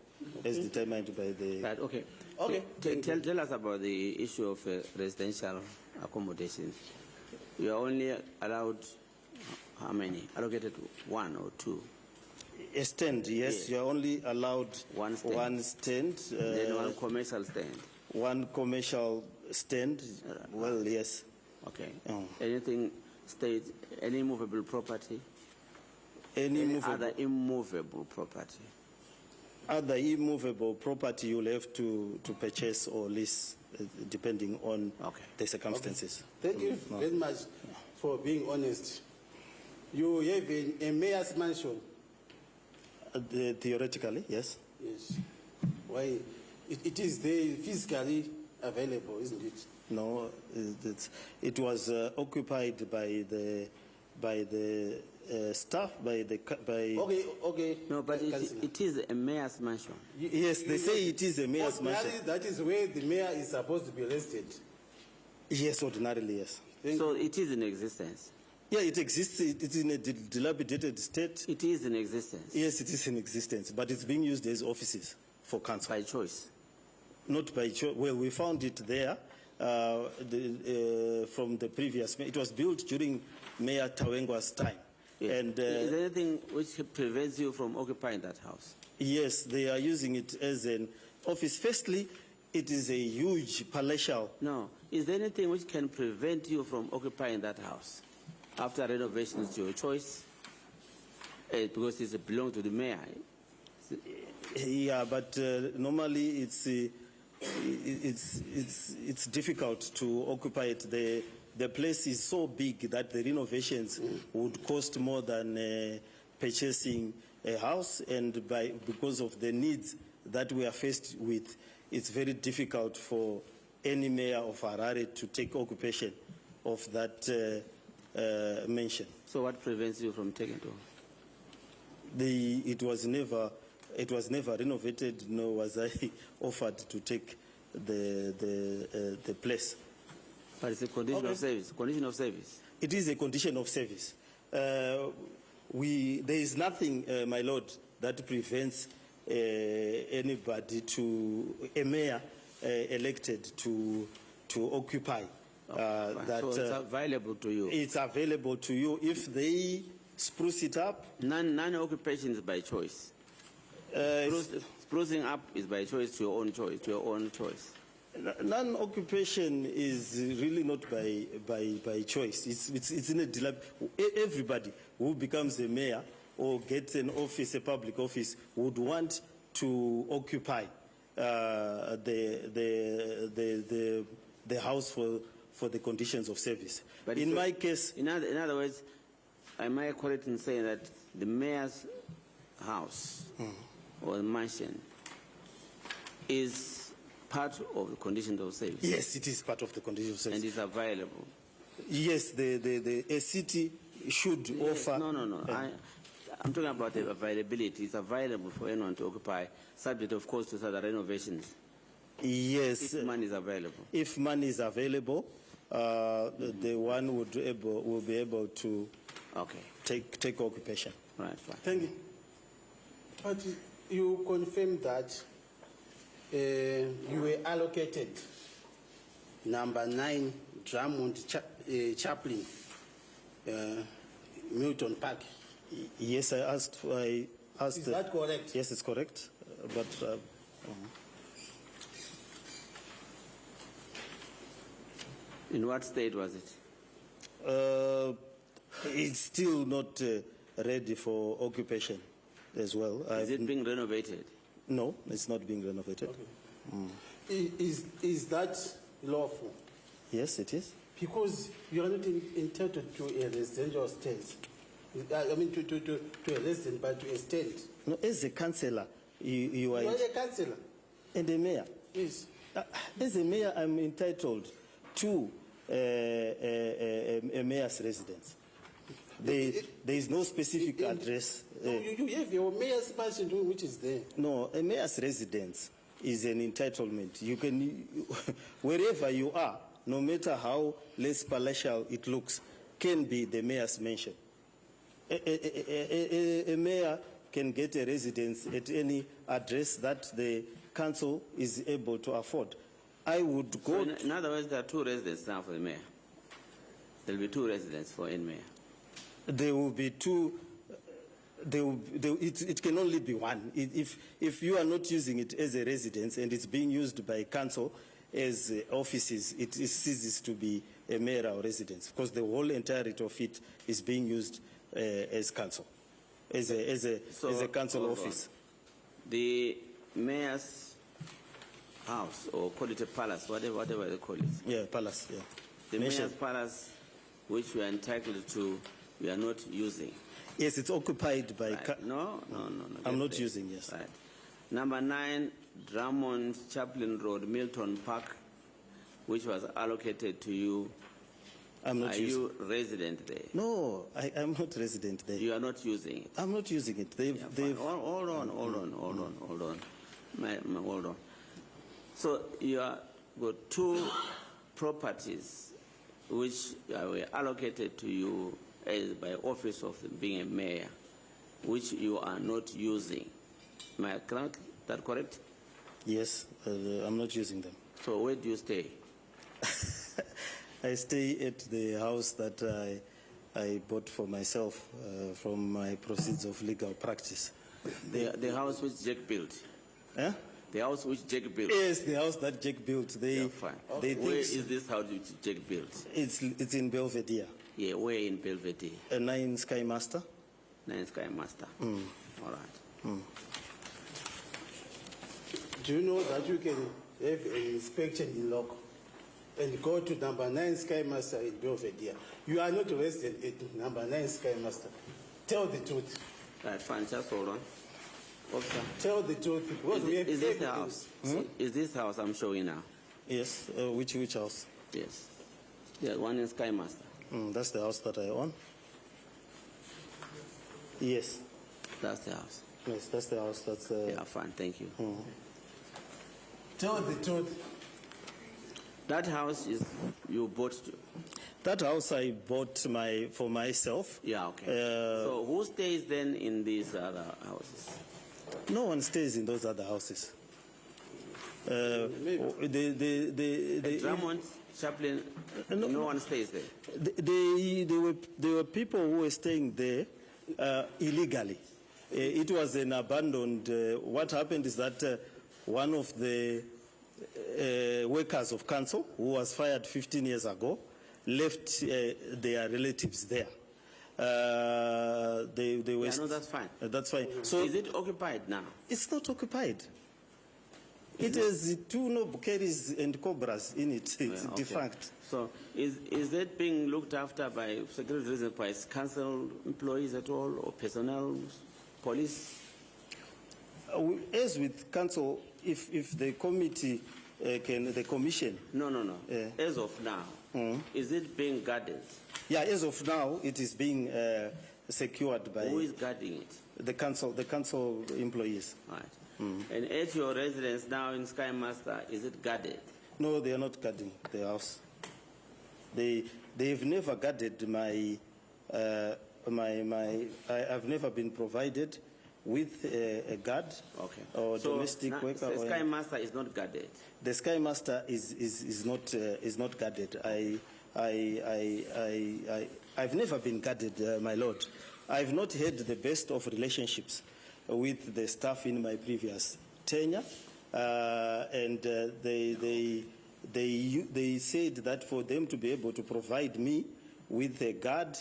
as determined by the. Right, okay. Okay. Tell us about the issue of residential accommodation. You are only allowed how many? Allocated 1 or 2? A stand, yes. You are only allowed One stand. One stand. Then one commercial stand. One commercial stand. Well, yes. Okay. Oh. Anything state, any movable property? Any other immovable property? Other immovable property you'll have to purchase or lease, depending on the circumstances. Thank you very much for being honest. You have a mayor's mansion. Theoretically, yes. Yes. Why? It is there physically available, isn't it? No, it was occupied by the staff, by. Okay. No, but it is a mayor's mansion. Yes, they say it is a mayor's mansion. Ordinarily, that is where the mayor is supposed to be listed. Yes, ordinarily, yes. So it is in existence. Yeah, it exists. It's in a dilapidated state. It is in existence. Yes, it is in existence, but it's being used as offices for council. By choice. Not by choice. Well, we found it there from the previous. It was built during Mayor Tawengwa's time. Yes. And is there anything which prevents you from occupying that house? yes, they are using it as an office. Firstly, It is a huge palatial. No. Is there anything which can prevent you from occupying that house after renovations to your choice? Because it belongs to the mayor. Yeah, but normally it's difficult to occupy it. The place is so big that the renovations would cost more than purchasing a house, and because of the needs that we are faced with, it's very difficult for any mayor of Harare to take occupation of that mansion. So what prevents you from taking it over? It was never renovated, nor was I offered to take the place. But it's a condition of service. Condition of service. It is a condition of service. There is nothing, my lord, that prevents anybody a mayor elected to occupy. So it's available to you. It's available to you if they spruce it up. Non-occupation is by choice. Sprucing up is by choice, to your own choice. Non-occupation is really not by choice. It's in a everybody who becomes a mayor or gets an office, a public office, would want to occupy the house for the conditions of service. But in my case, in other words, am I correct in saying that the mayor's house or mansion is part of the conditions of service? Yes, it is part of the conditions of service. And it's available? Yes, a city should offer. No. I'm talking about the availability. It's available for anyone to occupy, subject, of course, to the renovations. Yes. If money is available. If money is available, the one will be able to take occupation. Right, fine. Thank you. But you confirmed that you were allocated number 9 Drummond Chaplain, Milton Park. Yes, I asked. Is that correct? Yes, it's correct. But in what state was it? It's still not ready for occupation as well. Is it being renovated? No, it's not being renovated. Okay. Is that lawful? Yes, it is. Because you are not entitled to a residential estate. I mean, to a resident, but to a estate. No, as a councillor, you are a councillor. And a mayor. Yes. As a mayor, I'm entitled to a mayor's residence. There is no specific address. You have your mayor's mansion, which is there. No, a mayor's residence is an entitlement. You can, wherever you are, no matter how less palatial it looks, can be the mayor's mansion. A mayor can get a residence at any address that the council is able to afford. I would go. So in other words, there are 2 residents now for the mayor. There will be 2 residents for any mayor. There will be 2. It can only be 1. If you are not using it as a residence and it's being used by council as offices, it ceases to be a mayoral residence because the whole entirety of it is being used as council, as a council office. The mayor's house, or call it a palace, whatever they call it. Yeah, palace. Yeah. The mayor's palace, which we are entitled to, we are not using. Yes, it's occupied by. Right. No. I'm not using. Yes. Right. Number 9, Drummond Chaplain Road, Milton Park, which was allocated to you. I'm not using. Are you resident there? No, I'm not resident there. You are not using it? I'm not using it. Hold on. Hold on. So you have got 2 properties which were allocated to you by office of being a mayor, which you are not using. Am I correct? That correct? Yes, I'm not using them. So where do you stay? I stay at the house that I bought for myself from my proceeds of legal practice. The house which Jack built? Eh? The house which Jack built? Yes, the house that Jack built. They, Yeah, fine. they Where think is this house which Jack built? it's in Belvedere. Yeah, where in Belvedere? 9 Sky Master. 9 Sky Master. All right. Do you know that you can have an inspection in local and go to number 9 Sky Master in Belvedere? You are not resident at number 9 Sky Master. Tell the truth. Right, fine. Just hold on. Officer. Tell the truth. Because we have Is this the evidence. house? Is this house I'm showing now? Yes, which house? Yes. Yeah, one in Sky Master. That's the house that I own. Yes, That's the house. yes, that's the house. That's Yeah, fine. Thank you. Tell the truth. That house is you bought. that house I bought for myself. Yeah, okay. So who stays then in these other houses? No one stays in those other houses. Drummond, Chaplain, no one stays there. There were people who were staying there illegally. It was an abandoned. What happened is that one of the workers of council, who was fired 15 years ago, left their relatives there. They were. Yeah, no, that's fine. That's fine. So Is it occupied now? it's not occupied. It has 2 noble carries and cobras in it. It's Okay. defunct. So is that being looked after by security reasons by council employees at all, or personnel, police? As with council, if the committee the commission. No. Yeah. As of now, is it being guarded? Yeah, as of now, it is being secured by Who is guarding it? the council employees. Right. And at your residence now in Sky Master, is it guarded? No, they are not guarding the house. They've never guarded I've never been provided with a guard or So domestic now, worker. The Sky Master is not guarded. The Sky Master is not guarded. I've never been guarded, my lord. I've not had the best of relationships with the staff in my previous tenure, and they said that for them to be able to provide me with a guard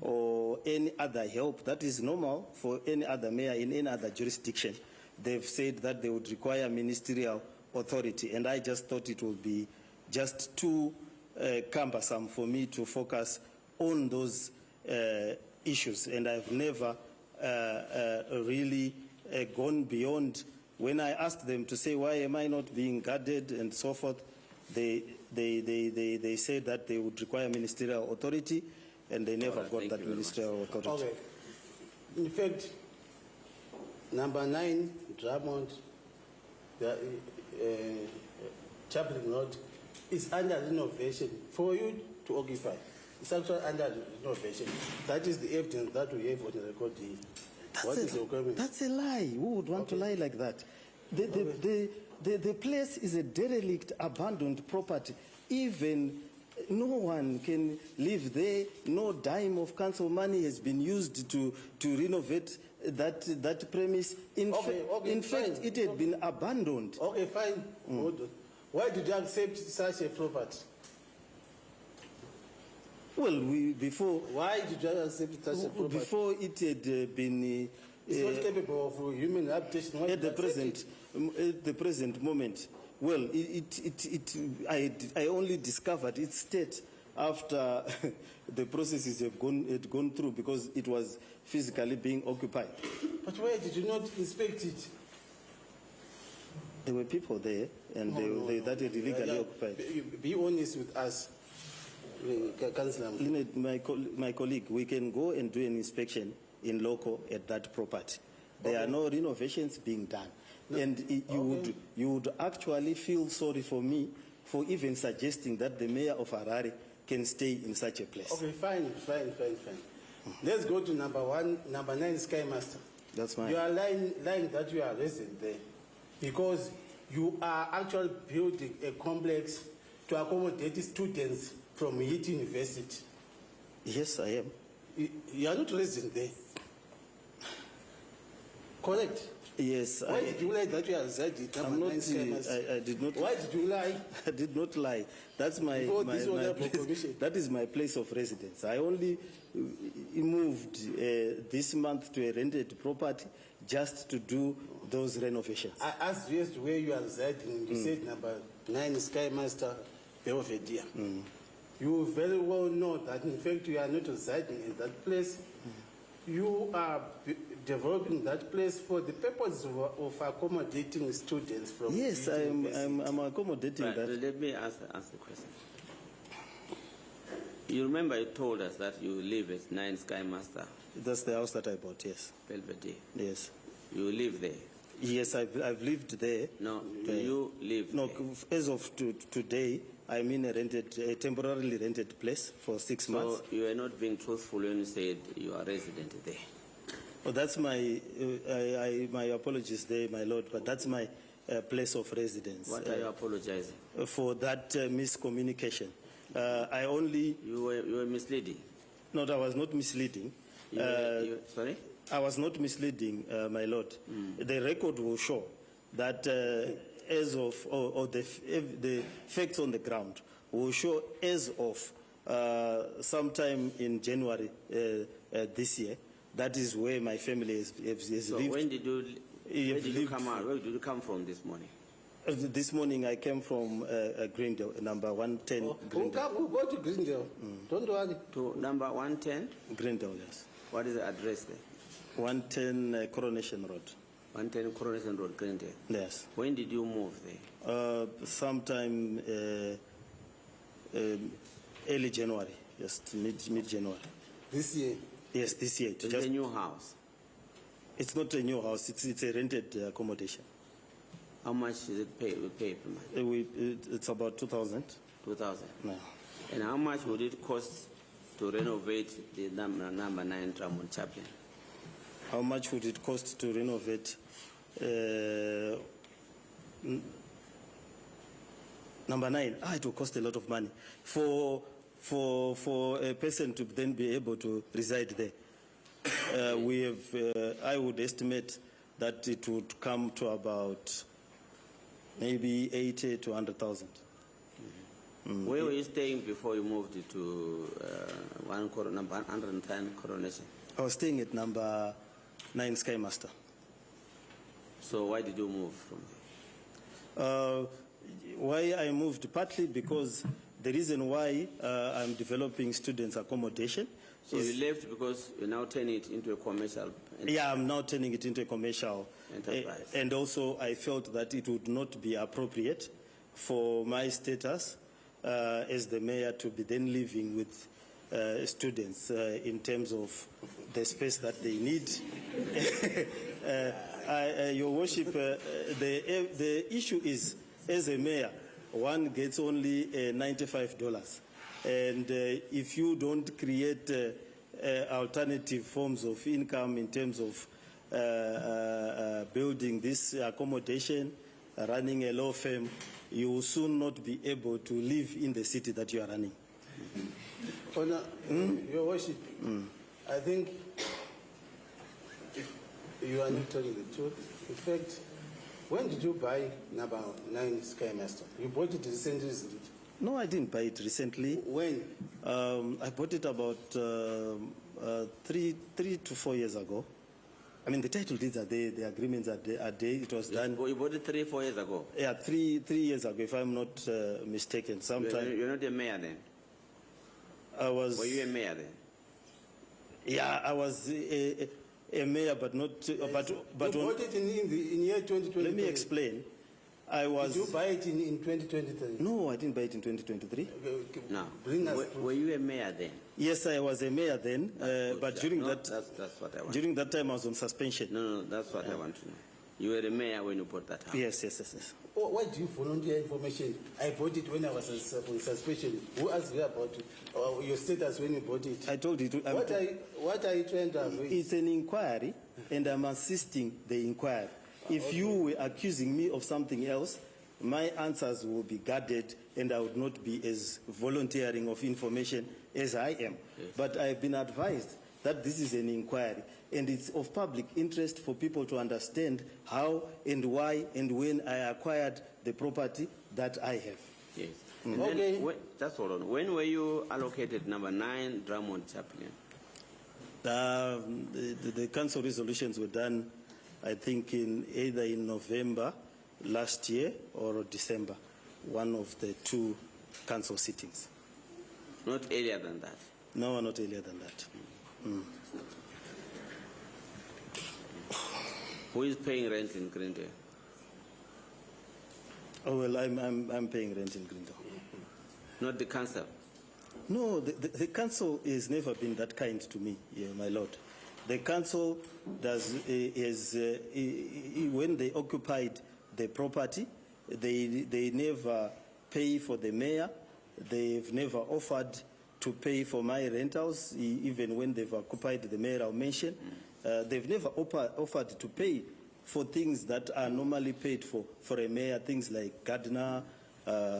or any other help that is normal for any other mayor in any other jurisdiction, they've said that they would require ministerial authority, and I just thought it would be just too cumbersome for me to focus on those issues, and I've never really gone beyond. When I asked them to say, why am I not being guarded and so forth, they said that they would require ministerial authority, and they never got that ministerial authority. Okay. In fact, number 9, Drummond, Chaplain Road, is under renovation for you to occupy. It's actually under renovation. That is the evidence that we have on the record here. That's a lie. Who would want to lie like that? The place is a derelict, abandoned property. Even no one can live there. No dime of council money has been used to renovate that premise. In fact, it had been abandoned. Okay, fine. Why did you accept such a property? Well, Why did you accept such a property? Before it had been. It's not capable of human habitation. At the present moment, well, I only discovered its state after the processes had gone through, because it was physically being occupied. But why did you not inspect it? There were people there, and that had illegally occupied. Be honest with us, Councillor. My colleague, we can go and do an inspection in loco at that property. There are no renovations being done. No. And you would actually feel sorry for me for even suggesting that the mayor of Harare can stay in such a place. Okay, fine. Let's go to number 9, Sky Master. That's mine. You are lying that you are resident there because you are actually building a complex to accommodate students from Yale University. Yes, I am. You are not resident there. Correct? Yes, Why did you lie that you are residing at I'm number not, 9 Sky Master? I did not. Why did you lie? I did not lie. That's my, Before this honorable place, commission. that is my place of residence. I only moved this month to a rented property just to do those renovations. I asked you as to where you are residing. You said number 9 Sky Master, Belvedere. You very well know that in fact you are not residing in that place. You are developing that place for the purpose of accommodating students from Yes, the I'm university. accommodating Right, that. let me ask the question. You remember you told us that you live at 9 Sky Master, That's the house that I bought, yes. Belvedere. Yes. You live there? Yes, I've lived there. No, do you live No, there? as of today, I'm in a temporarily rented place for 6 months. So you are not being truthful when you said you are resident there. Oh, that's my, my apologies there, my lord, but that's my place of residence. What are you apologizing? For that miscommunication. I only, You were misleading. no, I was not misleading. Sorry? I was not misleading, my lord. The record will show that as of, or the facts on the ground will show as of sometime in January this year. That is where my family has So lived. when did you, where did you lived come out? Where did you come from this morning? This morning I came from Greendale, number 110 Greendale. We'll go to Greendale. Don't worry. To number 110? Greendale, yes. What is the address there? 110 Coronation Road. 110 Coronation Road, Glendale. Yes. When did you move there? Sometime early January, just mid-January. This year. Yes, this year. It's a new house. It's not a new house. It's a rented accommodation. How much is it pay? We pay per month? It's about 2,000. 2,000. No. And how much would it cost to renovate the number 9 Drummond Chaplain? How much would it cost to renovate number 9? It will cost a lot of money for a person to then be able to reside there. We have, I would estimate that it would come to about maybe 80 to 100,000. Where were you staying before you moved to number 110 Coronation? I was staying at number 9 Sky Master. So why did you move from there? Why I moved, partly because the reason why I'm developing students' accommodation. So you left because you're now turning it into a commercial enterprise? Yeah, I'm now turning it into a commercial enterprise. And also I felt that it would not be appropriate for my status as the mayor to be then living with students in terms of the space that they need. Your Worship, the issue is, as a mayor, one gets only $95. And if you don't create alternative forms of income in terms of building this accommodation, running a law firm, you will soon not be able to live in the city that you are running. Honor, Your Worship, I think you are not telling the truth. In fact, when did you buy number 9 Sky Master? You bought it recently, isn't it? No, I didn't buy it recently. When? I bought it about 3 to 4 years ago. I mean, the title deeds are there, the agreements are there. It was done. You bought it 3 or 4 years ago? Yeah, 3 years ago, if I'm not mistaken. Sometime. You're not a mayor then? I was. Were you a mayor then? Yeah, I was a mayor, but not. But you bought it in year 2023. Let me explain. I was. Did you buy it in 2023? No, I didn't buy it in 2023. No. Bring us Were you a mayor then? Yes, I was a mayor then, but during that's what I want. during that time I was on suspension. No, that's what I want to know. You were a mayor when you bought that house? Yes. Oh, why do you volunteer information? I bought it when I was on suspension. Who asked you about your status when you bought it? I told you. What are you trying to avoid? It's an inquiry, and I'm assisting the inquiry. If you were accusing me of something else, my answers will be guarded, and I would not be as volunteering of information as I am. Yes. But I've been advised that this is an inquiry, and it's of public interest for people to understand how and why and when I acquired the property that I have. Yes. And Okay. then, just hold on. When were you allocated number 9 Drummond Chaplain? The council resolutions were done, I think, either in November last year or December, one of the 2 council sittings. Not earlier than that. No, not earlier than that. Who is paying rent in Greendale? Oh, well, I'm paying rent in Grindon. Not the council. No, the council has never been that kind to me, my lord. The council when they occupied the property, they never pay for the mayor. They've never offered to pay for my rentals, even when they've occupied the mayoral mansion. They've never offered to pay for things that are normally paid for a mayor, things like gardener,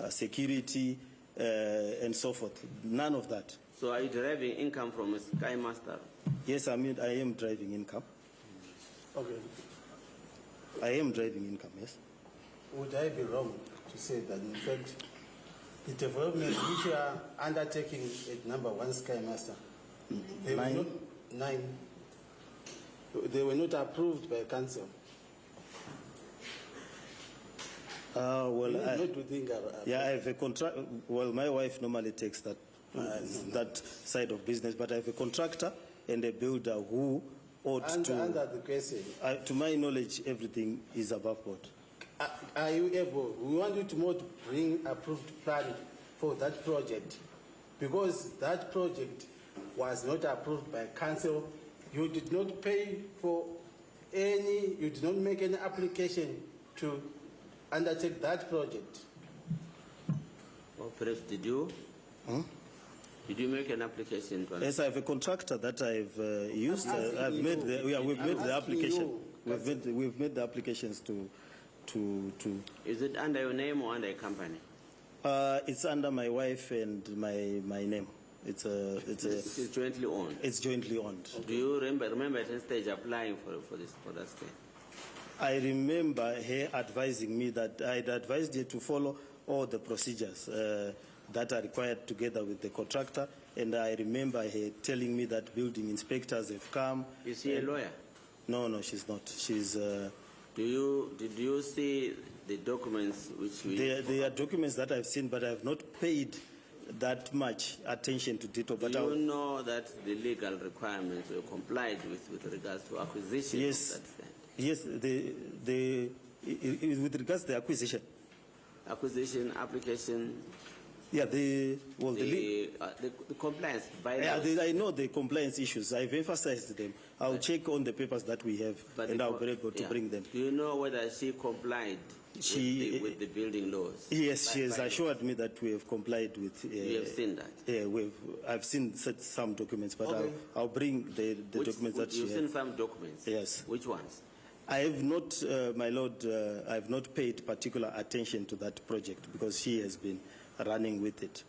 security, and so forth. None of that. So are you deriving income from a Sky Master? Yes, I am driving income. Okay. I am driving income, yes. Would I be wrong to say that, in fact, the developments which are undertaking at number 1 Sky Master, they were not 9. They were not approved by council. Well, Not to think yeah, I have a contract. Well, my wife normally takes that that side of business, but I have a contractor and a builder who ought to. Under the question, To my knowledge, everything is above board. are you able? We want you to bring approved plan for that project, because that project was not approved by council. You did not pay for any. You did not make any application to undertake that project. Or perhaps did you? Did you make an application? Yes, I have a contractor that I've used. We've made the application. We've made the applications to. Is it under your name or under a company? It's under my wife and my name. It's jointly owned. It's jointly owned. Do you remember at any stage applying for that stage? I remember her advising me that I had advised her to follow all the procedures that are required together with the contractor, and I remember her telling me that building inspectors have come. Is she a lawyer? No, she's not. She's. Did you see the documents which we? There are documents that I've seen, but I have not paid that much attention to detail. But do you know that the legal requirements were complied with regards to acquisition? Yes. Of that stand? Yes, with regards to the acquisition. Acquisition, application. Yeah, the compliance by yeah, I know the compliance issues. I've emphasized them. I'll check on the papers that we have, and I'll be able to bring them. Do you know whether she complied with the building laws? Yes, she has assured me that we have complied with. You have seen that? Yeah, I've seen some documents, but okay. I'll bring the documents that she has. You've seen some documents? Yes. Which ones? I have not, my lord, I have not paid particular attention to that project because she has been running with it.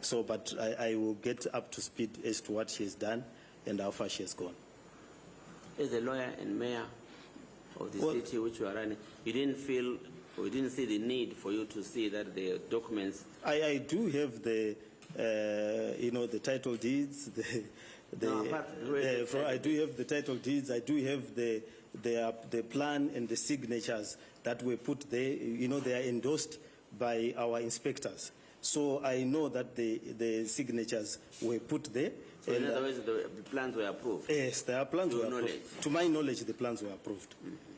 So, but I will get up to speed as to what she has done and how far she has gone. As a lawyer and mayor of the city which you are running, you didn't feel or you didn't see the need for you to see that the documents... I do have the, the title deeds, I do have the title deeds, I do have the plan and the signatures that were put there. They are endorsed by our inspectors. So I know that the signatures were put there. So in other words, the plans were approved? Yes, the plans were approved. To my knowledge, the plans were approved.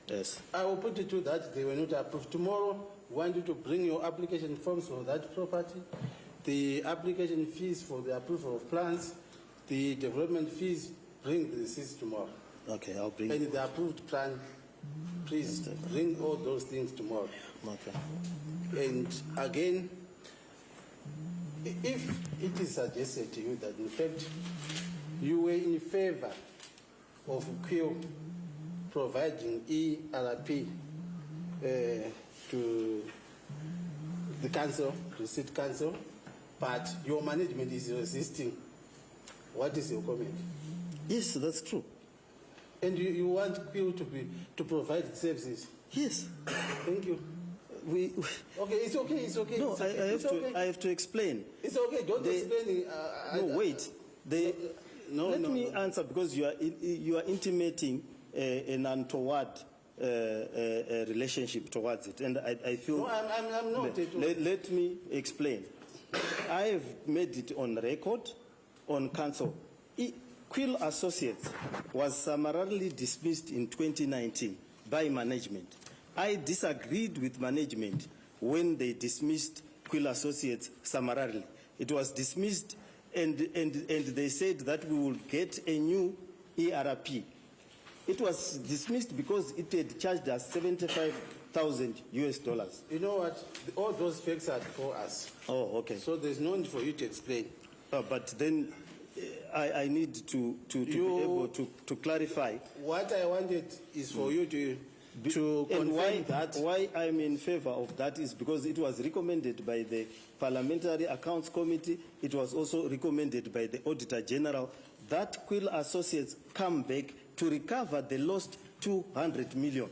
Yes. I will put it to that they were not approved. Tomorrow, we want you to bring your application forms for that property, the application fees for the approval of plans, the development fees, bring the receipts tomorrow. Okay, I'll bring. And the approved plan, please bring all those things tomorrow. Okay. And again, if it is suggested to you that in fact you were in favor of Q providing ERP to the council, the city council, but your management is resisting, What is your comment? Yes, that's true. And you want Quill to provide services? Yes. Thank you. Okay, it's okay, it's okay. No, it's okay. I have to explain. It's okay, don't explain. No, wait. Let me answer, because you are intimating an untoward relationship towards it, and I feel. No, I'm not. Let me explain. I have made it on record, on council. Quill Associates was summarily dismissed in 2019 by management. I disagreed with management when they dismissed Quill Associates summarily. It was dismissed, and they said that we will get a new ERP. It was dismissed because it had charged us $75,000 US. You know what? All those facts are for us. Oh, okay. So there's no need for you to explain. But then I need to be able to clarify. What I wanted is for you to confirm that. Why I'm in favor of that is because it was recommended by the Parliamentary Accounts Committee. It was also recommended by the Auditor General that Quill Associates come back to recover the lost 200 million.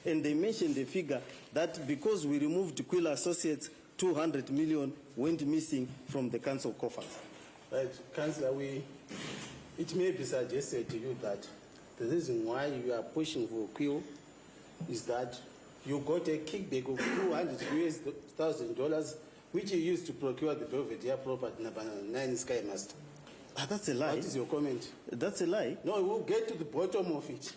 And they mentioned the figure that because we removed Quill Associates, 200 million went missing from the council coffers. Right, Councillor, it may be suggested to you that the reason why you are pushing for Quill is that you got a kickback of $200,000, which you used to procure the Belvedere property number 9 Sky Master. That's a lie. What is your comment? That's a lie. No, we'll get to the bottom of it.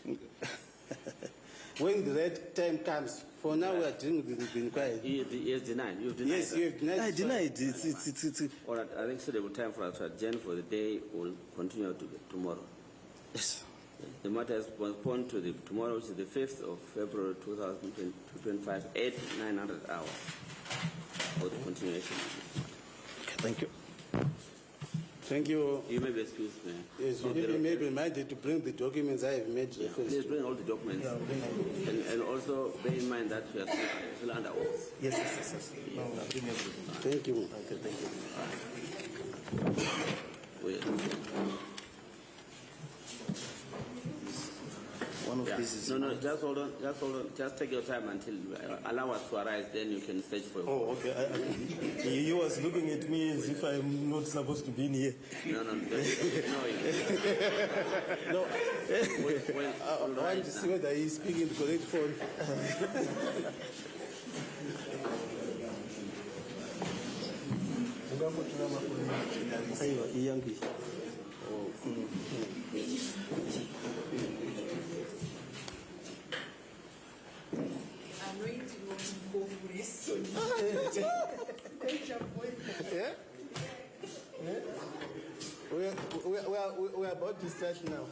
When the right time comes. For now, we are doing the inquiry. He has denied. You've denied. Yes, you have denied. I denied. It's All right, I think suitable time for us to adjourn for the day. Will continue tomorrow. Yes. The matter is postponed to tomorrow, which is the 5th of February 2025, 900 hours for the continuation. Okay, thank you. Thank you. You may be excused, man. Yes, you may be reminded to bring the documents I have made reference Please to. bring all the documents. And also bear in mind that you are still under oath. Yes. No, bring everything. Thank you. Okay, thank you. One of these is... No, just hold on. Just take your time until allow us to arise, then you can search for it. Oh, okay. He was looking at me as if I'm not supposed to be in here. No. No. I want to see whether he's speaking the correct phone. We are about to start now.